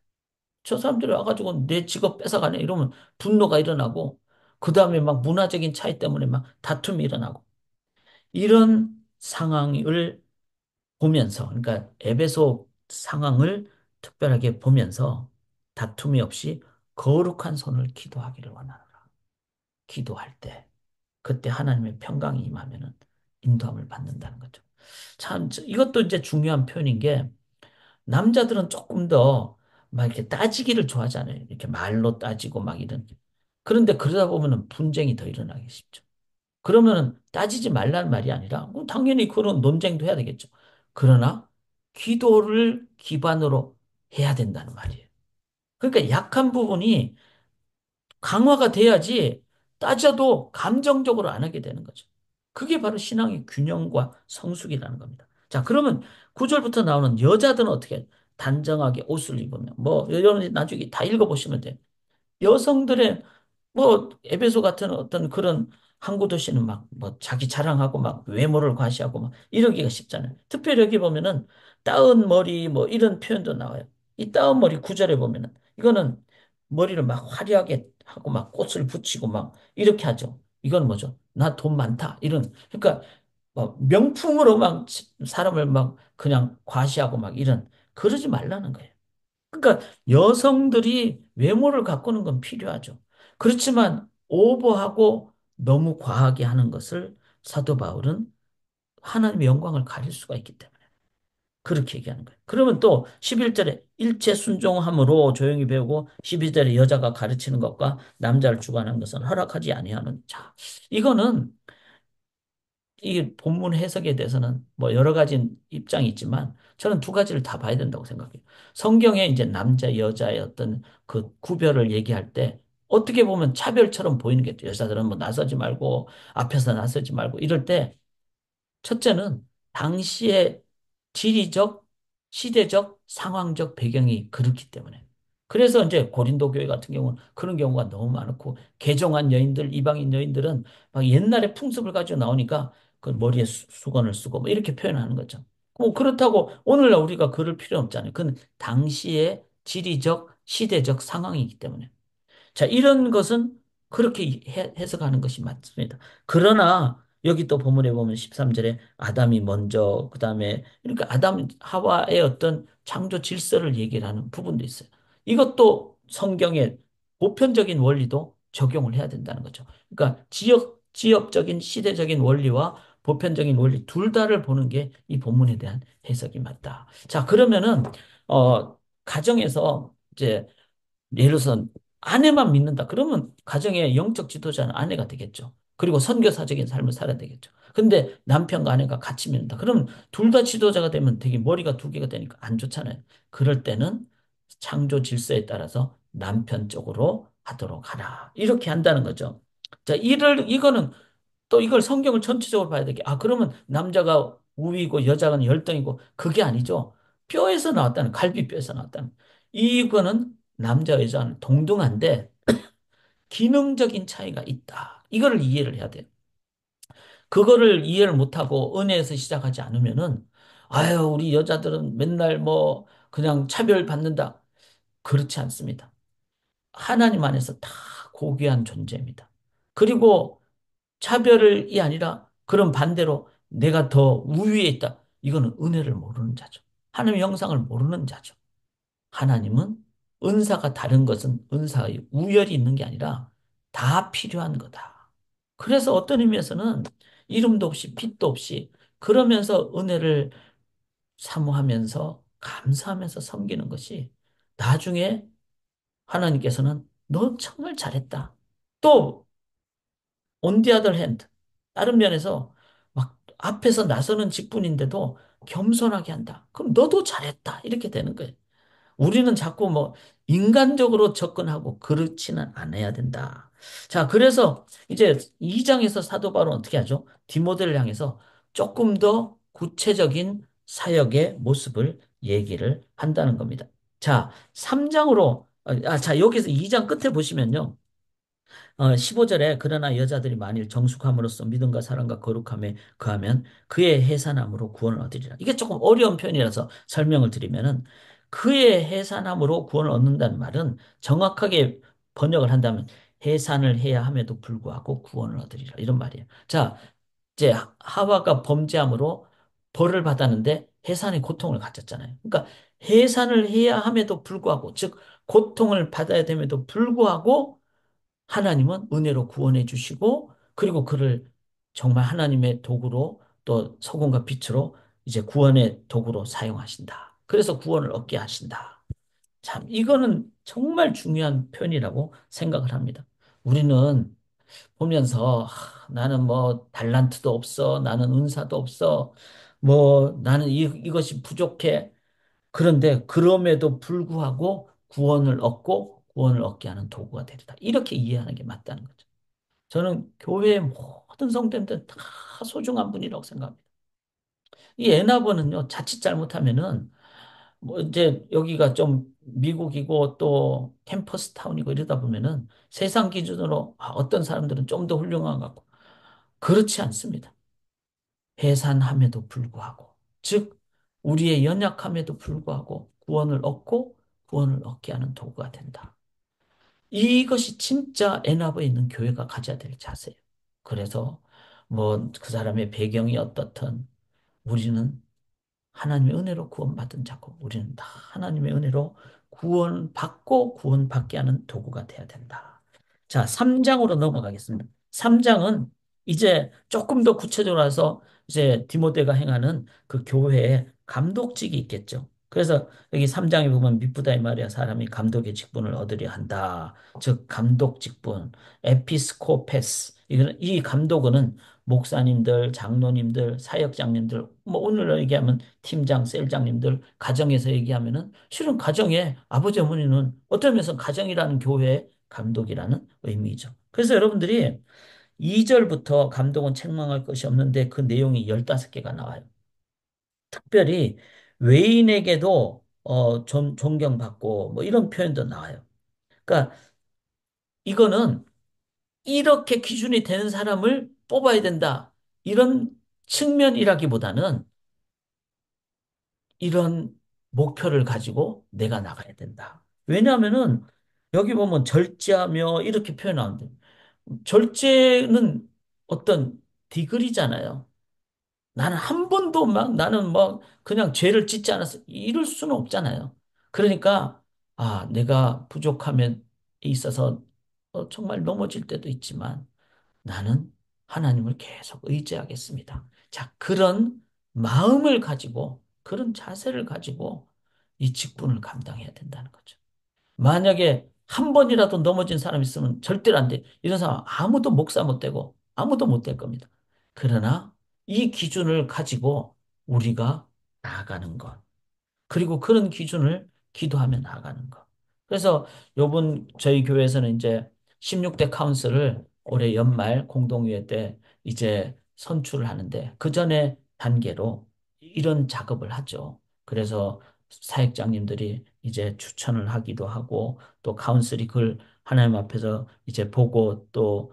저 사람들이 와가지고 내 직업 뺏어가네 이러면 분노가 일어나고 그 다음에 막 문화적인 차이 때문에 막 다툼이 일어나고 이런 상황을 보면서 그러니까 에베소 상황을 특별하게 보면서 다툼이 없이 거룩한 손을 기도하기를 원하노라. 기도할 때 그때 하나님의 평강이 임하면은 인도함을 받는다는 거죠. 참 이것도 이제 중요한 표현인 게 남자들은 조금 더 막 이렇게 따지기를 좋아하잖아요. 이렇게 말로 따지고 막 이런. 그런데 그러다 보면은 분쟁이 더 일어나기 쉽죠. 그러면은 따지지 말라는 말이 아니라 당연히 그런 논쟁도 해야 되겠죠. 그러나 기도를 기반으로 해야 된다는 말이에요. 그러니까 약한 부분이 강화가 돼야지 따져도 감정적으로 안 하게 되는 거죠. 그게 바로 신앙의 균형과 성숙이라는 겁니다. 자, 그러면 9절부터 나오는 여자들은 어떻게 해요? 단정하게 옷을 입으면 뭐 여러분이 나중에 다 읽어보시면 돼요. 여성들의 뭐 에베소 같은 어떤 그런 항구 도시는 막 뭐 자기 자랑하고 막 외모를 과시하고 막 이러기가 쉽잖아요. 특별히 여기 보면은 따은 머리 뭐 이런 표현도 나와요. 이 따은 머리 구절에 보면은 이거는 머리를 막 화려하게 하고 막 꽃을 붙이고 막 이렇게 하죠. 이건 뭐죠? 나 돈 많다. 이런 그러니까 뭐 명품으로 막 사람을 막 그냥 과시하고 막 이런 그러지 말라는 거예요. 그러니까 여성들이 외모를 가꾸는 건 필요하죠. 그렇지만 오버하고 너무 과하게 하는 것을 사도 바울은 하나님의 영광을 가릴 수가 있기 때문에 그렇게 얘기하는 거예요. 그러면 또 11절에 일체 순종함으로 조용히 배우고 12절에 여자가 가르치는 것과 남자를 주관하는 것은 허락하지 아니하는 자. 이거는 이 본문 해석에 대해서는 뭐 여러 가지 입장이 있지만 저는 두 가지를 다 봐야 된다고 생각해요. 성경에 이제 남자, 여자의 어떤 그 구별을 얘기할 때 어떻게 보면 차별처럼 보이는 게 여자들은 뭐 나서지 말고 앞에서 나서지 말고 이럴 때 첫째는 당시의 지리적, 시대적, 상황적 배경이 그렇기 때문에. 그래서 이제 고린도 교회 같은 경우는 그런 경우가 너무 많고, 개종한 여인들, 이방인 여인들은 막 옛날의 풍습을 가지고 나오니까 그 머리에 수건을 쓰고 뭐 이렇게 표현하는 거죠. 뭐 그렇다고 오늘날 우리가 그럴 필요는 없잖아요. 그건 당시의 지리적, 시대적 상황이기 때문에. 자, 이런 것은 그렇게 해석하는 것이 맞습니다. 그러나 여기 또 본문에 보면 13절에 아담이 먼저 그다음에 그러니까 아담 하와의 어떤 창조 질서를 얘기를 하는 부분도 있어요. 이것도 성경의 보편적인 원리도 적용을 해야 된다는 거죠. 그러니까 지역적인 시대적인 원리와 보편적인 원리 둘 다를 보는 게 이 본문에 대한 해석이 맞다. 자, 그러면은 가정에서 이제 예를 들어서 아내만 믿는다. 그러면 가정의 영적 지도자는 아내가 되겠죠. 그리고 선교사적인 삶을 살아야 되겠죠. 근데 남편과 아내가 같이 믿는다. 그러면 둘 다 지도자가 되면 되게 머리가 두 개가 되니까 안 좋잖아요. 그럴 때는 창조 질서에 따라서 남편 쪽으로 하도록 하라. 이렇게 한다는 거죠. 자, 이거는 또 이걸 성경을 전체적으로 봐야 되게. 아, 그러면 남자가 우위고 여자는 열등이고 그게 아니죠. 뼈에서 나왔다는, 갈비뼈에서 나왔다는. 이거는 남자, 여자는 동등한데 기능적인 차이가 있다. 이거를 이해를 해야 돼요. 그거를 이해를 못하고 은혜에서 시작하지 않으면은 아유, 우리 여자들은 맨날 뭐 그냥 차별받는다. 그렇지 않습니다. 하나님 안에서 다 고귀한 존재입니다. 그리고 차별이 아니라 그런 반대로 내가 더 우위에 있다. 이거는 은혜를 모르는 자죠. 하나님의 형상을 모르는 자죠. 하나님은 은사가 다른 것은 은사의 우열이 있는 게 아니라 다 필요한 거다. 그래서 어떤 의미에서는 이름도 없이 빛도 없이 그러면서 은혜를 사모하면서 감사하면서 섬기는 것이 나중에 하나님께서는 너 정말 잘했다. 또 on the other hand 다른 면에서 막 앞에서 나서는 직분인데도 겸손하게 한다. 그럼 너도 잘했다. 이렇게 되는 거예요. 우리는 자꾸 뭐 인간적으로 접근하고 그렇지는 않아야 된다. 자, 그래서 이제 2장에서 사도 바울은 어떻게 하죠? 디모데를 향해서 조금 더 구체적인 사역의 모습을 얘기를 한다는 겁니다. 자, 3장으로, 자, 여기서 2장 끝에 보시면요. 15절에 그러나 여자들이 만일 정숙함으로써 믿음과 사랑과 거룩함에 거하면 그의 해산함으로 구원을 얻으리라. 이게 조금 어려운 표현이라서 설명을 드리면은 그의 해산함으로 구원을 얻는다는 말은 정확하게 번역을 한다면 해산을 해야 함에도 불구하고 구원을 얻으리라. 이런 말이에요. 자, 이제 하와가 범죄함으로 벌을 받았는데 해산의 고통을 가졌잖아요. 그러니까 해산을 해야 함에도 불구하고 즉 고통을 받아야 됨에도 불구하고 하나님은 은혜로 구원해 주시고 그리고 그를 정말 하나님의 도구로 또 소금과 빛으로 이제 구원의 도구로 사용하신다. 그래서 구원을 얻게 하신다. 참 이거는 정말 중요한 표현이라고 생각을 합니다. 우리는 보면서 나는 뭐 달란트도 없어. 나는 은사도 없어. 뭐 나는 이것이 부족해. 그런데 그럼에도 불구하고 구원을 얻고 구원을 얻게 하는 도구가 되리라. 이렇게 이해하는 게 맞다는 거죠. 저는 교회의 모든 성도님들 다 소중한 분이라고 생각합니다. 이 에나버는요, 자칫 잘못하면은 뭐 이제 여기가 좀 미국이고 또 캠퍼스 타운이고 이러다 보면은 세상 기준으로 어떤 사람들은 좀 더 훌륭한 것 같고 그렇지 않습니다. 해산함에도 불구하고 즉 우리의 연약함에도 불구하고 구원을 얻고 구원을 얻게 하는 도구가 된다. 이것이 진짜 애나브에 있는 교회가 가져야 될 자세예요. 그래서 뭐 그 사람의 배경이 어떻든 우리는 하나님의 은혜로 구원받은 자고 우리는 다 하나님의 은혜로 구원받고 구원받게 하는 도구가 돼야 된다. 자, 3장으로 넘어가겠습니다. 3장은 이제 조금 더 구체적으로 와서 이제 디모데가 행하는 그 교회의 감독직이 있겠죠. 그래서 여기 3장에 보면 미쁘다의 말이야 사람이 감독의 직분을 얻으려 한다. 즉 감독 직분, 에피스코페스. 이 감독은 목사님들, 장로님들, 사역장님들, 뭐 오늘로 얘기하면 팀장, 셀장님들, 가정에서 얘기하면은 실은 가정에 아버지 어머니는 어떤 면에서 가정이라는 교회의 감독이라는 의미죠. 그래서 여러분들이 2절부터 감독은 책망할 것이 없는데 그 내용이 15개가 나와요. 특별히 외인에게도 존경받고 뭐 이런 표현도 나와요. 그러니까 이거는 이렇게 기준이 되는 사람을 뽑아야 된다. 이런 측면이라기보다는 이런 목표를 가지고 내가 나가야 된다. 왜냐하면은 여기 보면 절제하며 이렇게 표현하는데 절제는 어떤 디글이잖아요. 나는 한 번도 막 나는 뭐 그냥 죄를 짓지 않았어. 이럴 수는 없잖아요. 그러니까 내가 부족함에 있어서 정말 넘어질 때도 있지만 나는 하나님을 계속 의지하겠습니다. 자, 그런 마음을 가지고, 그런 자세를 가지고 이 직분을 감당해야 된다는 거죠. 만약에 한 번이라도 넘어진 사람 있으면 절대로 안 돼. 이런 사람 아무도 목사 못 되고 아무도 못 될 겁니다. 그러나 이 기준을 가지고 우리가 나아가는 것. 그리고 그런 기준을 기도하며 나아가는 것. 그래서 요번 저희 교회에서는 이제 16대 카운슬을 올해 연말 공동회의 때 이제 선출을 하는데 그 전에 단계로 이런 작업을 하죠. 그래서 사역장님들이 이제 추천을 하기도 하고 또 카운슬이 그걸 하나님 앞에서 이제 보고 또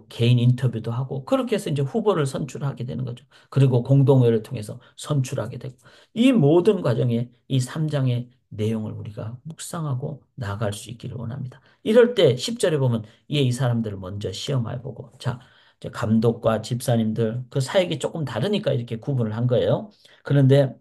개인 인터뷰도 하고 그렇게 해서 이제 후보를 선출하게 되는 거죠. 그리고 공동회를 통해서 선출하게 되고 이 모든 과정에 이 3장의 내용을 우리가 묵상하고 나아갈 수 있기를 원합니다. 이럴 때 10절에 보면 이 사람들을 먼저 시험해 보고 자, 이제 감독과 집사님들 그 사역이 조금 다르니까 이렇게 구분을 한 거예요. 그런데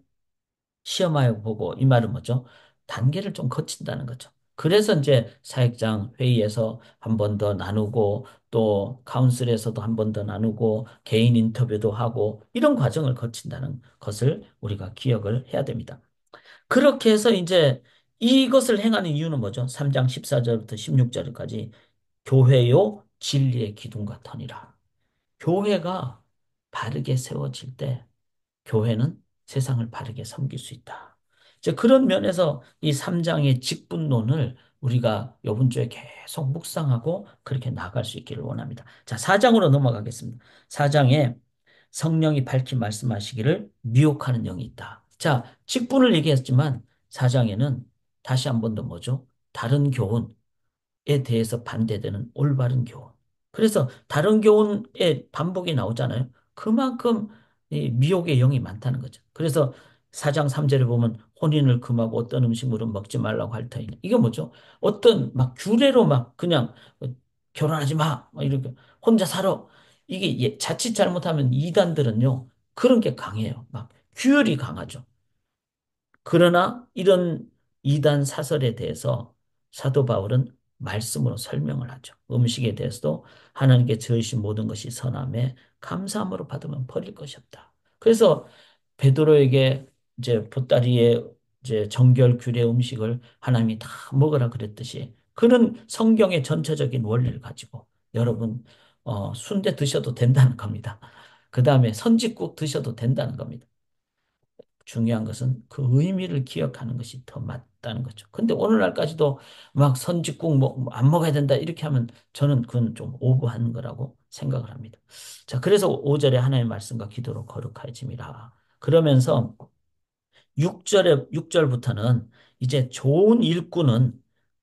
시험하여 보고 이 말은 뭐죠? 단계를 좀 거친다는 거죠. 그래서 이제 사역장 회의에서 한 번 더 나누고 또 카운슬에서도 한 번 더 나누고 개인 인터뷰도 하고 이런 과정을 거친다는 것을 우리가 기억을 해야 됩니다. 그렇게 해서 이제 이것을 행하는 이유는 뭐죠? 3장 14절부터 16절까지 교회요 진리의 기둥과 터니라. 교회가 바르게 세워질 때 교회는 세상을 바르게 섬길 수 있다. 이제 그런 면에서 이 3장의 직분론을 우리가 요번 주에 계속 묵상하고 그렇게 나아갈 수 있기를 원합니다. 자, 4장으로 넘어가겠습니다. 4장에 성령이 밝히 말씀하시기를 미혹하는 영이 있다. 자, 직분을 얘기했지만 4장에는 다시 한 번 더 뭐죠? 다른 교훈, 에 대해서 반대되는 올바른 교훈. 그래서 다른 교훈의 반복이 나오잖아요. 그만큼 이 미혹의 영이 많다는 거죠. 그래서 4장 3절에 보면 혼인을 금하고 어떤 음식물은 먹지 말라고 할 터이니. 이게 뭐죠? 어떤 막 규례로 막 그냥 결혼하지 마. 막 이렇게 혼자 살아. 이게 자칫 잘못하면 이단들은요. 그런 게 강해요. 막 규율이 강하죠. 그러나 이런 이단 사설에 대해서 사도 바울은 말씀으로 설명을 하죠. 음식에 대해서도 하나님께 저으신 모든 것이 선함에 감사함으로 받으면 버릴 것이 없다. 그래서 베드로에게 이제 보따리에 이제 정결 규례 음식을 하나님이 다 먹으라 그랬듯이 그런 성경의 전체적인 원리를 가지고 여러분 순대 드셔도 된다는 겁니다. 그 다음에 선짓국 드셔도 된다는 겁니다. 중요한 것은 그 의미를 기억하는 것이 더 맞다는 거죠. 근데 오늘날까지도 막 선짓국 뭐안 먹어야 된다 이렇게 하면 저는 그건 좀 오버한 거라고 생각을 합니다. 자, 그래서 5절에 하나님의 말씀과 기도로 거룩해짐이라. 그러면서 6절부터는 이제 좋은 일꾼은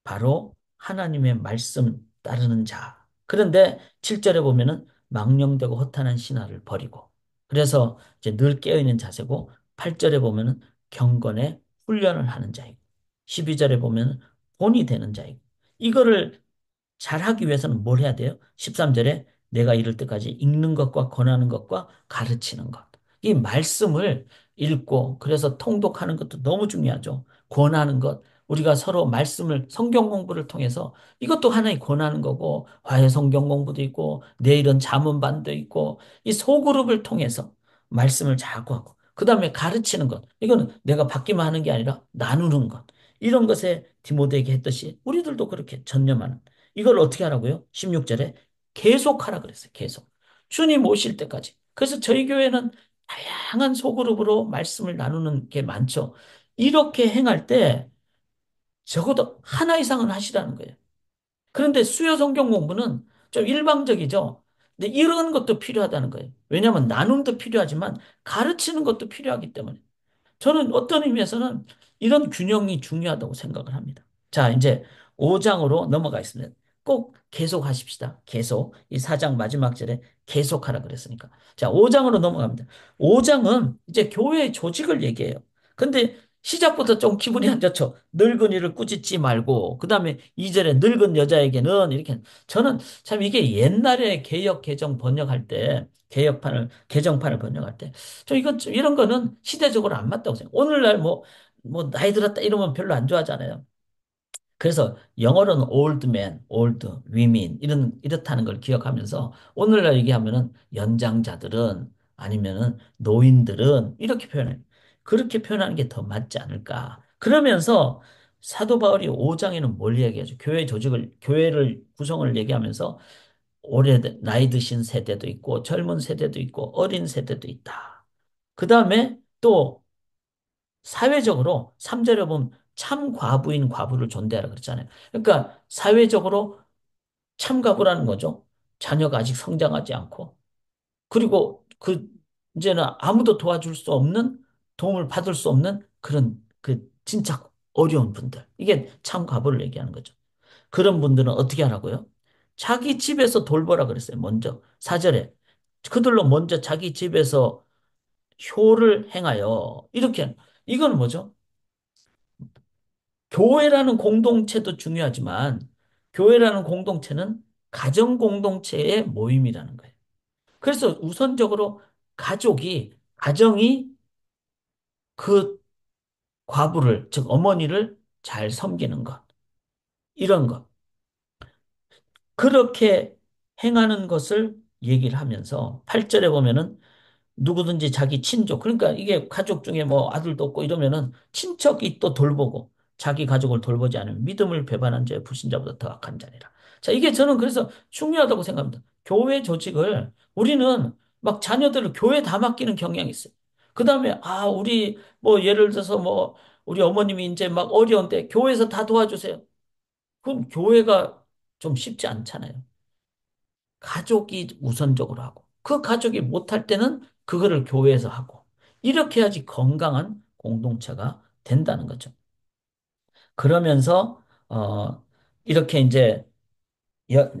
바로 하나님의 말씀 따르는 자. 그런데 7절에 보면은 망령되고 허탄한 신화를 버리고 그래서 이제 늘 깨어있는 자세고 8절에 보면은 경건의 훈련을 하는 자이고 12절에 보면은 본이 되는 자이고 이거를 잘하기 위해서는 뭘 해야 돼요? 13절에 내가 이럴 때까지 읽는 것과 권하는 것과 가르치는 것. 이 말씀을 읽고 그래서 통독하는 것도 너무 중요하죠. 권하는 것. 우리가 서로 말씀을 성경 공부를 통해서 이것도 하나의 권하는 거고 화해 성경 공부도 있고 내일은 잠언반도 있고 이 소그룹을 통해서 말씀을 자꾸 하고 그다음에 가르치는 것. 이거는 내가 받기만 하는 게 아니라 나누는 것. 이런 것에 디모데에게 했듯이 우리들도 그렇게 전념하는 이걸 어떻게 하라고요? 16절에 계속하라 그랬어요. 계속. 주님 오실 때까지. 그래서 저희 교회는 다양한 소그룹으로 말씀을 나누는 게 많죠. 이렇게 행할 때 적어도 하나 이상은 하시라는 거예요. 그런데 수요 성경 공부는 좀 일방적이죠. 근데 이런 것도 필요하다는 거예요. 왜냐하면 나눔도 필요하지만 가르치는 것도 필요하기 때문에. 저는 어떤 의미에서는 이런 균형이 중요하다고 생각을 합니다. 자, 이제 5장으로 넘어가겠습니다. 꼭 계속하십시다. 계속. 이 4장 마지막 절에 계속하라 그랬으니까. 자, 5장으로 넘어갑니다. 5장은 이제 교회의 조직을 얘기해요. 근데 시작부터 좀 기분이 안 좋죠. 늙은이를 꾸짖지 말고, 그 다음에 2절에 늙은 여자에게는 이렇게. 저는 참 이게 옛날에 개역 개정 번역할 때, 개정판을 번역할 때, 이런 거는 시대적으로 안 맞다고 생각해요. 오늘날 뭐, 나이 들었다 이러면 별로 안 좋아하잖아요. 그래서 영어로는 old man, old women, 이렇다는 걸 기억하면서 오늘날 얘기하면은 연장자들은 아니면은 노인들은 이렇게 표현해요. 그렇게 표현하는 게 더 맞지 않을까. 그러면서 사도 바울이 5장에는 뭘 얘기하죠? 교회를 구성을 얘기하면서 나이 드신 세대도 있고 젊은 세대도 있고 어린 세대도 있다. 그 다음에 또 사회적으로 3절에 보면 참 과부인 과부를 존대하라 그랬잖아요. 그러니까 사회적으로 참 과부라는 거죠. 자녀가 아직 성장하지 않고 그리고 이제는 아무도 도와줄 수 없는 도움을 받을 수 없는 그런 진짜 어려운 분들. 이게 참 과부를 얘기하는 거죠. 그런 분들은 어떻게 하라고요? 자기 집에서 돌보라 그랬어요. 먼저 4절에 그들로 먼저 자기 집에서 효를 행하여 이렇게 이거는 뭐죠? 교회라는 공동체도 중요하지만 교회라는 공동체는 가정 공동체의 모임이라는 거예요. 그래서 우선적으로 가정이 그 과부를, 즉 어머니를 잘 섬기는 것, 이런 것. 그렇게 행하는 것을 얘기를 하면서 8절에 보면은 누구든지 자기 친족, 그러니까 이게 가족 중에 뭐 아들도 없고 이러면은 친척이 또 돌보고 자기 가족을 돌보지 않으면 믿음을 배반한 자의 불신자보다 더 악한 자니라. 자, 이게 저는 그래서 중요하다고 생각합니다. 교회 조직을 우리는 막 자녀들을 교회 다 맡기는 경향이 있어요. 그 다음에, 우리 뭐 예를 들어서 뭐 우리 어머님이 이제 막 어려운데 교회에서 다 도와주세요. 그럼 교회가 좀 쉽지 않잖아요. 가족이 우선적으로 하고 그 가족이 못할 때는 그거를 교회에서 하고 이렇게 해야지 건강한 공동체가 된다는 거죠. 그러면서 이렇게 이제 여-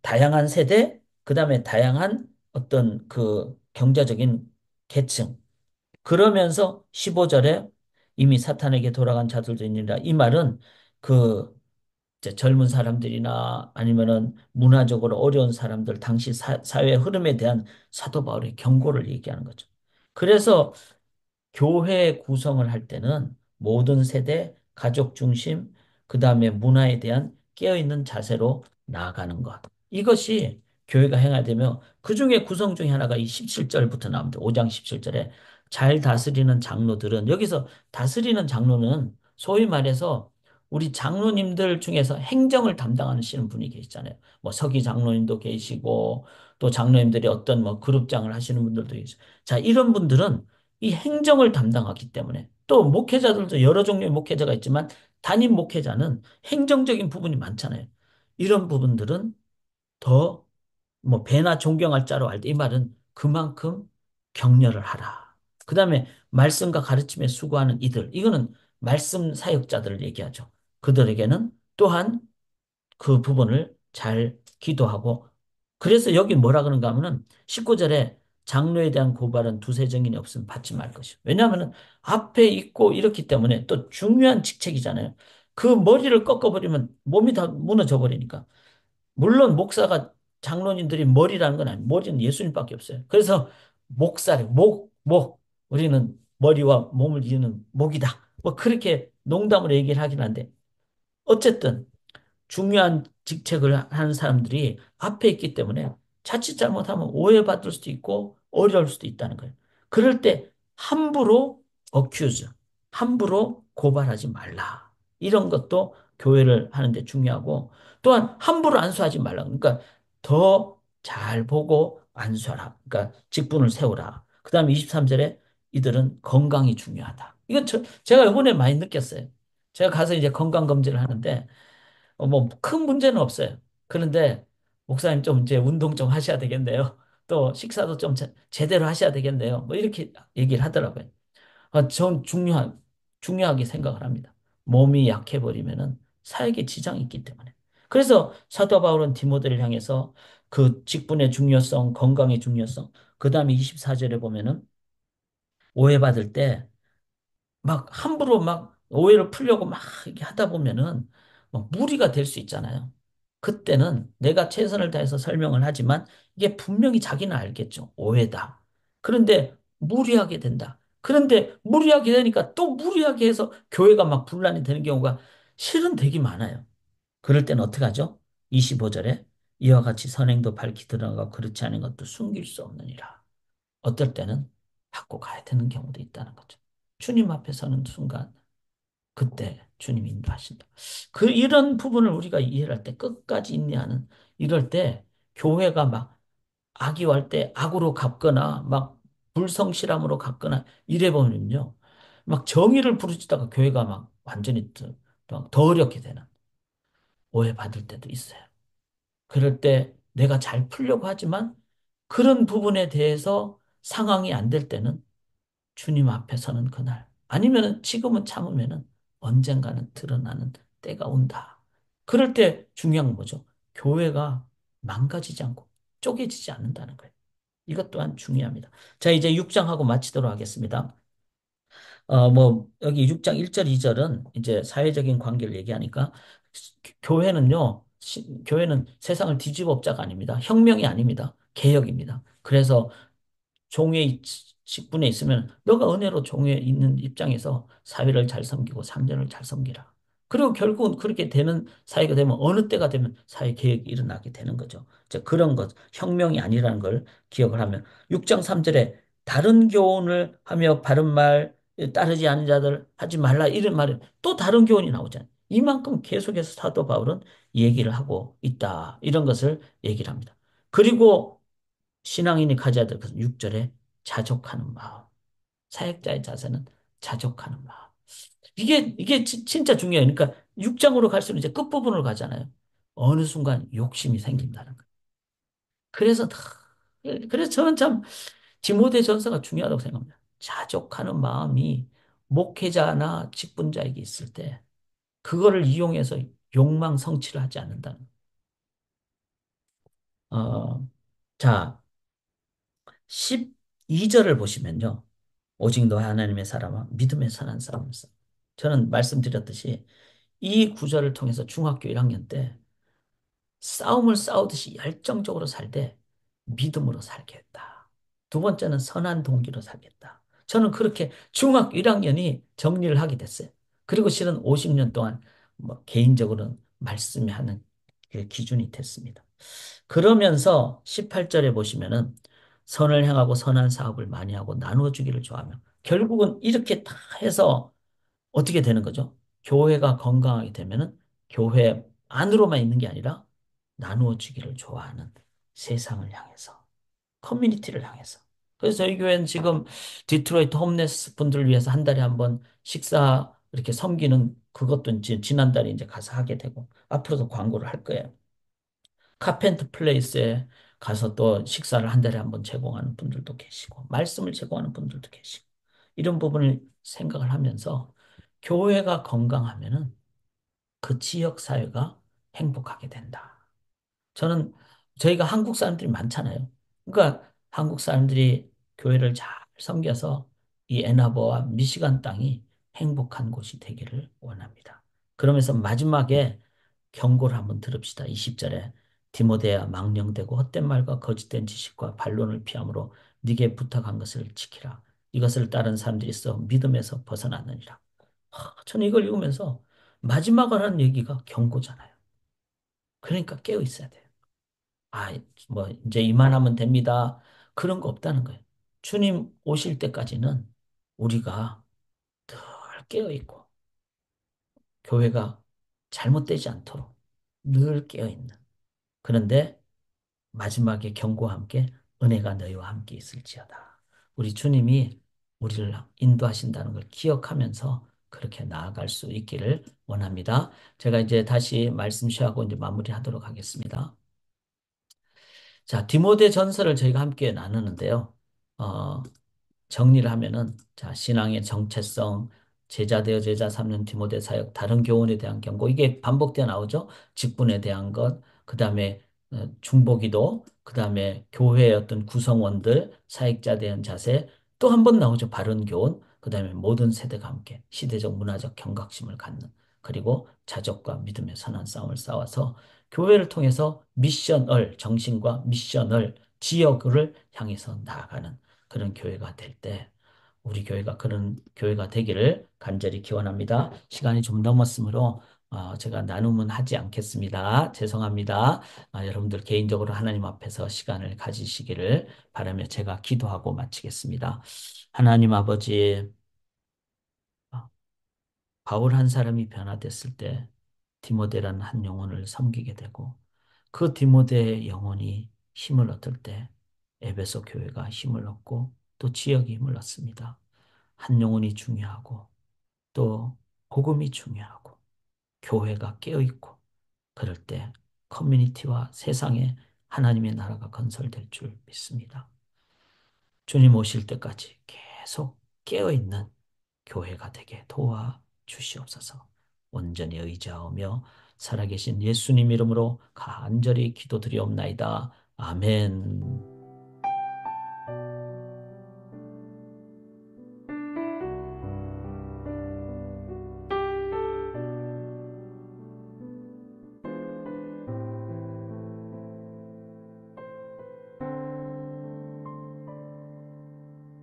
다양한 세대, 그다음에 다양한 어떤 그 경제적인 계층. 그러면서 15절에 이미 사탄에게 돌아간 자들도 있느니라. 이 말은 그 이제 젊은 사람들이나 아니면은 문화적으로 어려운 사람들, 당시 사회 흐름에 대한 사도 바울의 경고를 얘기하는 거죠. 그래서 교회 구성을 할 때는 모든 세대, 가족 중심, 그 다음에 문화에 대한 깨어있는 자세로 나아가는 것. 이것이 교회가 행하되며 그 중에 구성 중에 하나가 이 17절부터 나옵니다. 5장 17절에 잘 다스리는 장로들은 여기서 다스리는 장로는 소위 말해서 우리 장로님들 중에서 행정을 담당하시는 분이 계시잖아요. 뭐 서기 장로님도 계시고 또 장로님들이 어떤 뭐 그룹장을 하시는 분들도 계시고 자, 이런 분들은 이 행정을 담당하기 때문에 또 목회자들도 여러 종류의 목회자가 있지만 담임 목회자는 행정적인 부분이 많잖아요. 이런 부분들은 더 뭐 배나 존경할 자로 할 때 이 말은 그만큼 격려를 하라. 그다음에 말씀과 가르침에 수고하는 이들 이거는 말씀 사역자들을 얘기하죠. 그들에게는 또한 그 부분을 잘 기도하고 그래서 여기 뭐라 그런가 하면은 19절에 장로에 대한 고발은 두세 증인이 없으면 받지 말 것이요. 왜냐하면은 앞에 있고 이렇기 때문에 또 중요한 직책이잖아요. 그 머리를 꺾어버리면 몸이 다 무너져 버리니까. 물론 목사가 장로님들이 머리라는 건 아니에요. 머리는 예수님밖에 없어요. 그래서 목사래, 우리는 머리와 몸을 이루는 목이다. 뭐 그렇게 농담으로 얘기를 하긴 한데 어쨌든 중요한 직책을 하는 사람들이 앞에 있기 때문에 자칫 잘못하면 오해받을 수도 있고 어려울 수도 있다는 거예요. 그럴 때 함부로 accuse, 함부로 고발하지 말라. 이런 것도 교회를 하는데 중요하고 또한 함부로 안수하지 말라. 그러니까 더 잘 보고 안수하라. 그러니까 직분을 세우라. 그 다음에 23절에 이들은 건강이 중요하다. 이건 제가 이번에 많이 느꼈어요. 제가 가서 이제 건강검진을 하는데 뭐 큰 문제는 없어요. 그런데 목사님 좀 이제 운동 좀 하셔야 되겠네요. 또 식사도 좀 제대로 하셔야 되겠네요. 뭐 이렇게 얘기를 하더라고요. 전 중요하게 생각을 합니다. 몸이 약해버리면은 사역에 지장이 있기 때문에. 그래서 사도 바울은 디모데를 향해서 그 직분의 중요성, 건강의 중요성, 그 다음에 24절에 보면은 오해받을 때 막 함부로 막 오해를 풀려고 막 이렇게 하다 보면은 막 무리가 될 수 있잖아요. 그때는 내가 최선을 다해서 설명을 하지만 이게 분명히 자기는 알겠죠. 오해다. 그런데 무리하게 된다. 그런데 무리하게 되니까 또 무리하게 해서 교회가 막 분란이 되는 경우가 실은 되게 많아요. 그럴 때는 어떻게 하죠? 25절에 이와 같이 선행도 밝히 드러나고 그렇지 않은 것도 숨길 수 없느니라. 어떨 때는 받고 가야 되는 경우도 있다는 거죠. 주님 앞에 서는 순간 그때 주님이 인도하신다. 이런 부분을 우리가 이해를 할 때 끝까지 인내하는 이럴 때 교회가 막 악이할 때 악으로 갚거나 막 불성실함으로 갚거나 이래 보면요. 막 정의를 부르짖다가 교회가 막 완전히 더 어렵게 되는 오해받을 때도 있어요. 그럴 때 내가 잘 풀려고 하지만 그런 부분에 대해서 상황이 안 될 때는 주님 앞에 서는 그날. 아니면은 지금은 참으면은 언젠가는 드러나는 때가 온다. 그럴 때 중요한 건 뭐죠? 교회가 망가지지 않고 쪼개지지 않는다는 거예요. 이것 또한 중요합니다. 자, 이제 6장하고 마치도록 하겠습니다. 뭐, 여기 6장 1절, 2절은 이제 사회적인 관계를 얘기하니까 교회는요, 교회는 세상을 뒤집어 엎자가 아닙니다. 혁명이 아닙니다. 개혁입니다. 그래서 종의 직분에 있으면 너가 은혜로 종에 있는 입장에서 사회를 잘 섬기고 상전을 잘 섬기라. 그리고 결국은 그렇게 되는 사회가 되면 어느 때가 되면 사회 개혁이 일어나게 되는 거죠. 자, 그런 것, 혁명이 아니라는 걸 기억을 하면 6장 3절에 다른 교훈을 하며 바른 말 따르지 않은 자들 하지 말라 이런 말은 또 다른 교훈이 나오잖아요. 이만큼 계속해서 사도 바울은 얘기를 하고 있다. 이런 것을 얘기를 합니다. 그리고 신앙인이 가져야 될 것은 6절에 자족하는 마음. 사역자의 자세는 자족하는 마음. 이게 진짜 중요해요. 그러니까 6장으로 갈수록 이제 끝부분으로 가잖아요. 어느 순간 욕심이 생긴다는 거예요. 그래서 그래서 저는 참 디모데 전서가 중요하다고 생각합니다. 자족하는 마음이 목회자나 직분자에게 있을 때 그거를 이용해서 욕망 성취를 하지 않는다는. 자, 12절을 보시면요. 오직 너 하나님의 사람아 믿음의 선한 싸움을 싸. 저는 말씀드렸듯이 이 구절을 통해서 중학교 1학년 때 싸움을 싸우듯이 열정적으로 살되 믿음으로 살겠다. 두 번째는 선한 동기로 살겠다. 저는 그렇게 중학교 1학년이 정리를 하게 됐어요. 그리고 실은 50년 동안 뭐 개인적으로는 말씀이 하는 그 기준이 됐습니다. 그러면서 18절에 보시면은 선을 행하고 선한 사업을 많이 하고 나누어 주기를 좋아하며 결국은 이렇게 다 해서 어떻게 되는 거죠? 교회가 건강하게 되면은 교회 안으로만 있는 게 아니라 나누어 주기를 좋아하는 세상을 향해서, 커뮤니티를 향해서. 그래서 저희 교회는 지금 디트로이트 홈레스 분들을 위해서 한 달에 한 번 식사 이렇게 섬기는 그것도 이제 지난달에 이제 가서 하게 되고 앞으로도 광고를 할 거예요. 카펜트 플레이스에 가서 또 식사를 한 달에 한 번 제공하는 분들도 계시고 말씀을 제공하는 분들도 계시고 이런 부분을 생각을 하면서 교회가 건강하면은 그 지역 사회가 행복하게 된다. 저는 저희가 한국 사람들이 많잖아요. 그러니까 한국 사람들이 교회를 잘 섬겨서 이 애나버와 미시간 땅이 행복한 곳이 되기를 원합니다. 그러면서 마지막에 경고를 한번 들읍시다. 20절에 디모데야 망령되고 헛된 말과 거짓된 지식과 반론을 피함으로 네게 부탁한 것을 지키라. 이것을 따른 사람들이 있어 믿음에서 벗어났느니라. 저는 이걸 읽으면서 마지막을 하는 얘기가 경고잖아요. 그러니까 깨어 있어야 돼요. 아, 뭐, 이제 이만하면 됩니다. 그런 거 없다는 거예요. 주님 오실 때까지는 우리가 늘 깨어 있고, 교회가 잘못되지 않도록 늘 깨어 있는. 그런데 마지막에 경고와 함께 은혜가 너희와 함께 있을지어다. 우리 주님이 우리를 인도하신다는 걸 기억하면서 그렇게 나아갈 수 있기를 원합니다. 제가 이제 다시 말씀 쉬하고 이제 마무리하도록 하겠습니다. 자, 디모데 전서를 저희가 함께 나누는데요. 어, 정리를 하면은 자, 신앙의 정체성, 제자 되어 제자 삼는 디모데 사역, 다른 교훈에 대한 경고 이게 반복되어 나오죠. 직분에 대한 것, 그다음에 중보기도, 그다음에 교회의 어떤 구성원들, 사역자 대한 자세, 또 한 번 나오죠. 바른 교훈, 그다음에 모든 세대가 함께 시대적 문화적 경각심을 갖는 그리고 자족과 믿음의 선한 싸움을 싸워서 교회를 통해서 미션을 정신과 미션을 지역을 향해서 나아가는 그런 교회가 될 때 우리 교회가 그런 교회가 되기를 간절히 기원합니다. 시간이 좀 넘었으므로 제가 나눔은 하지 않겠습니다. 죄송합니다. 여러분들 개인적으로 하나님 앞에서 시간을 가지시기를 바라며 제가 기도하고 마치겠습니다. 하나님 아버지, 아, 바울 한 사람이 변화됐을 때 디모데라는 한 영혼을 섬기게 되고 그 디모데의 영혼이 힘을 얻을 때 에베소 교회가 힘을 얻고 또 지역이 힘을 얻습니다. 한 영혼이 중요하고 또 복음이 중요하고 교회가 깨어있고 그럴 때 커뮤니티와 세상에 하나님의 나라가 건설될 줄 믿습니다. 주님 오실 때까지 계속 깨어있는 교회가 되게 도와주시옵소서. 온전히 의지하며 살아계신 예수님 이름으로 간절히 기도드리옵나이다. 아멘.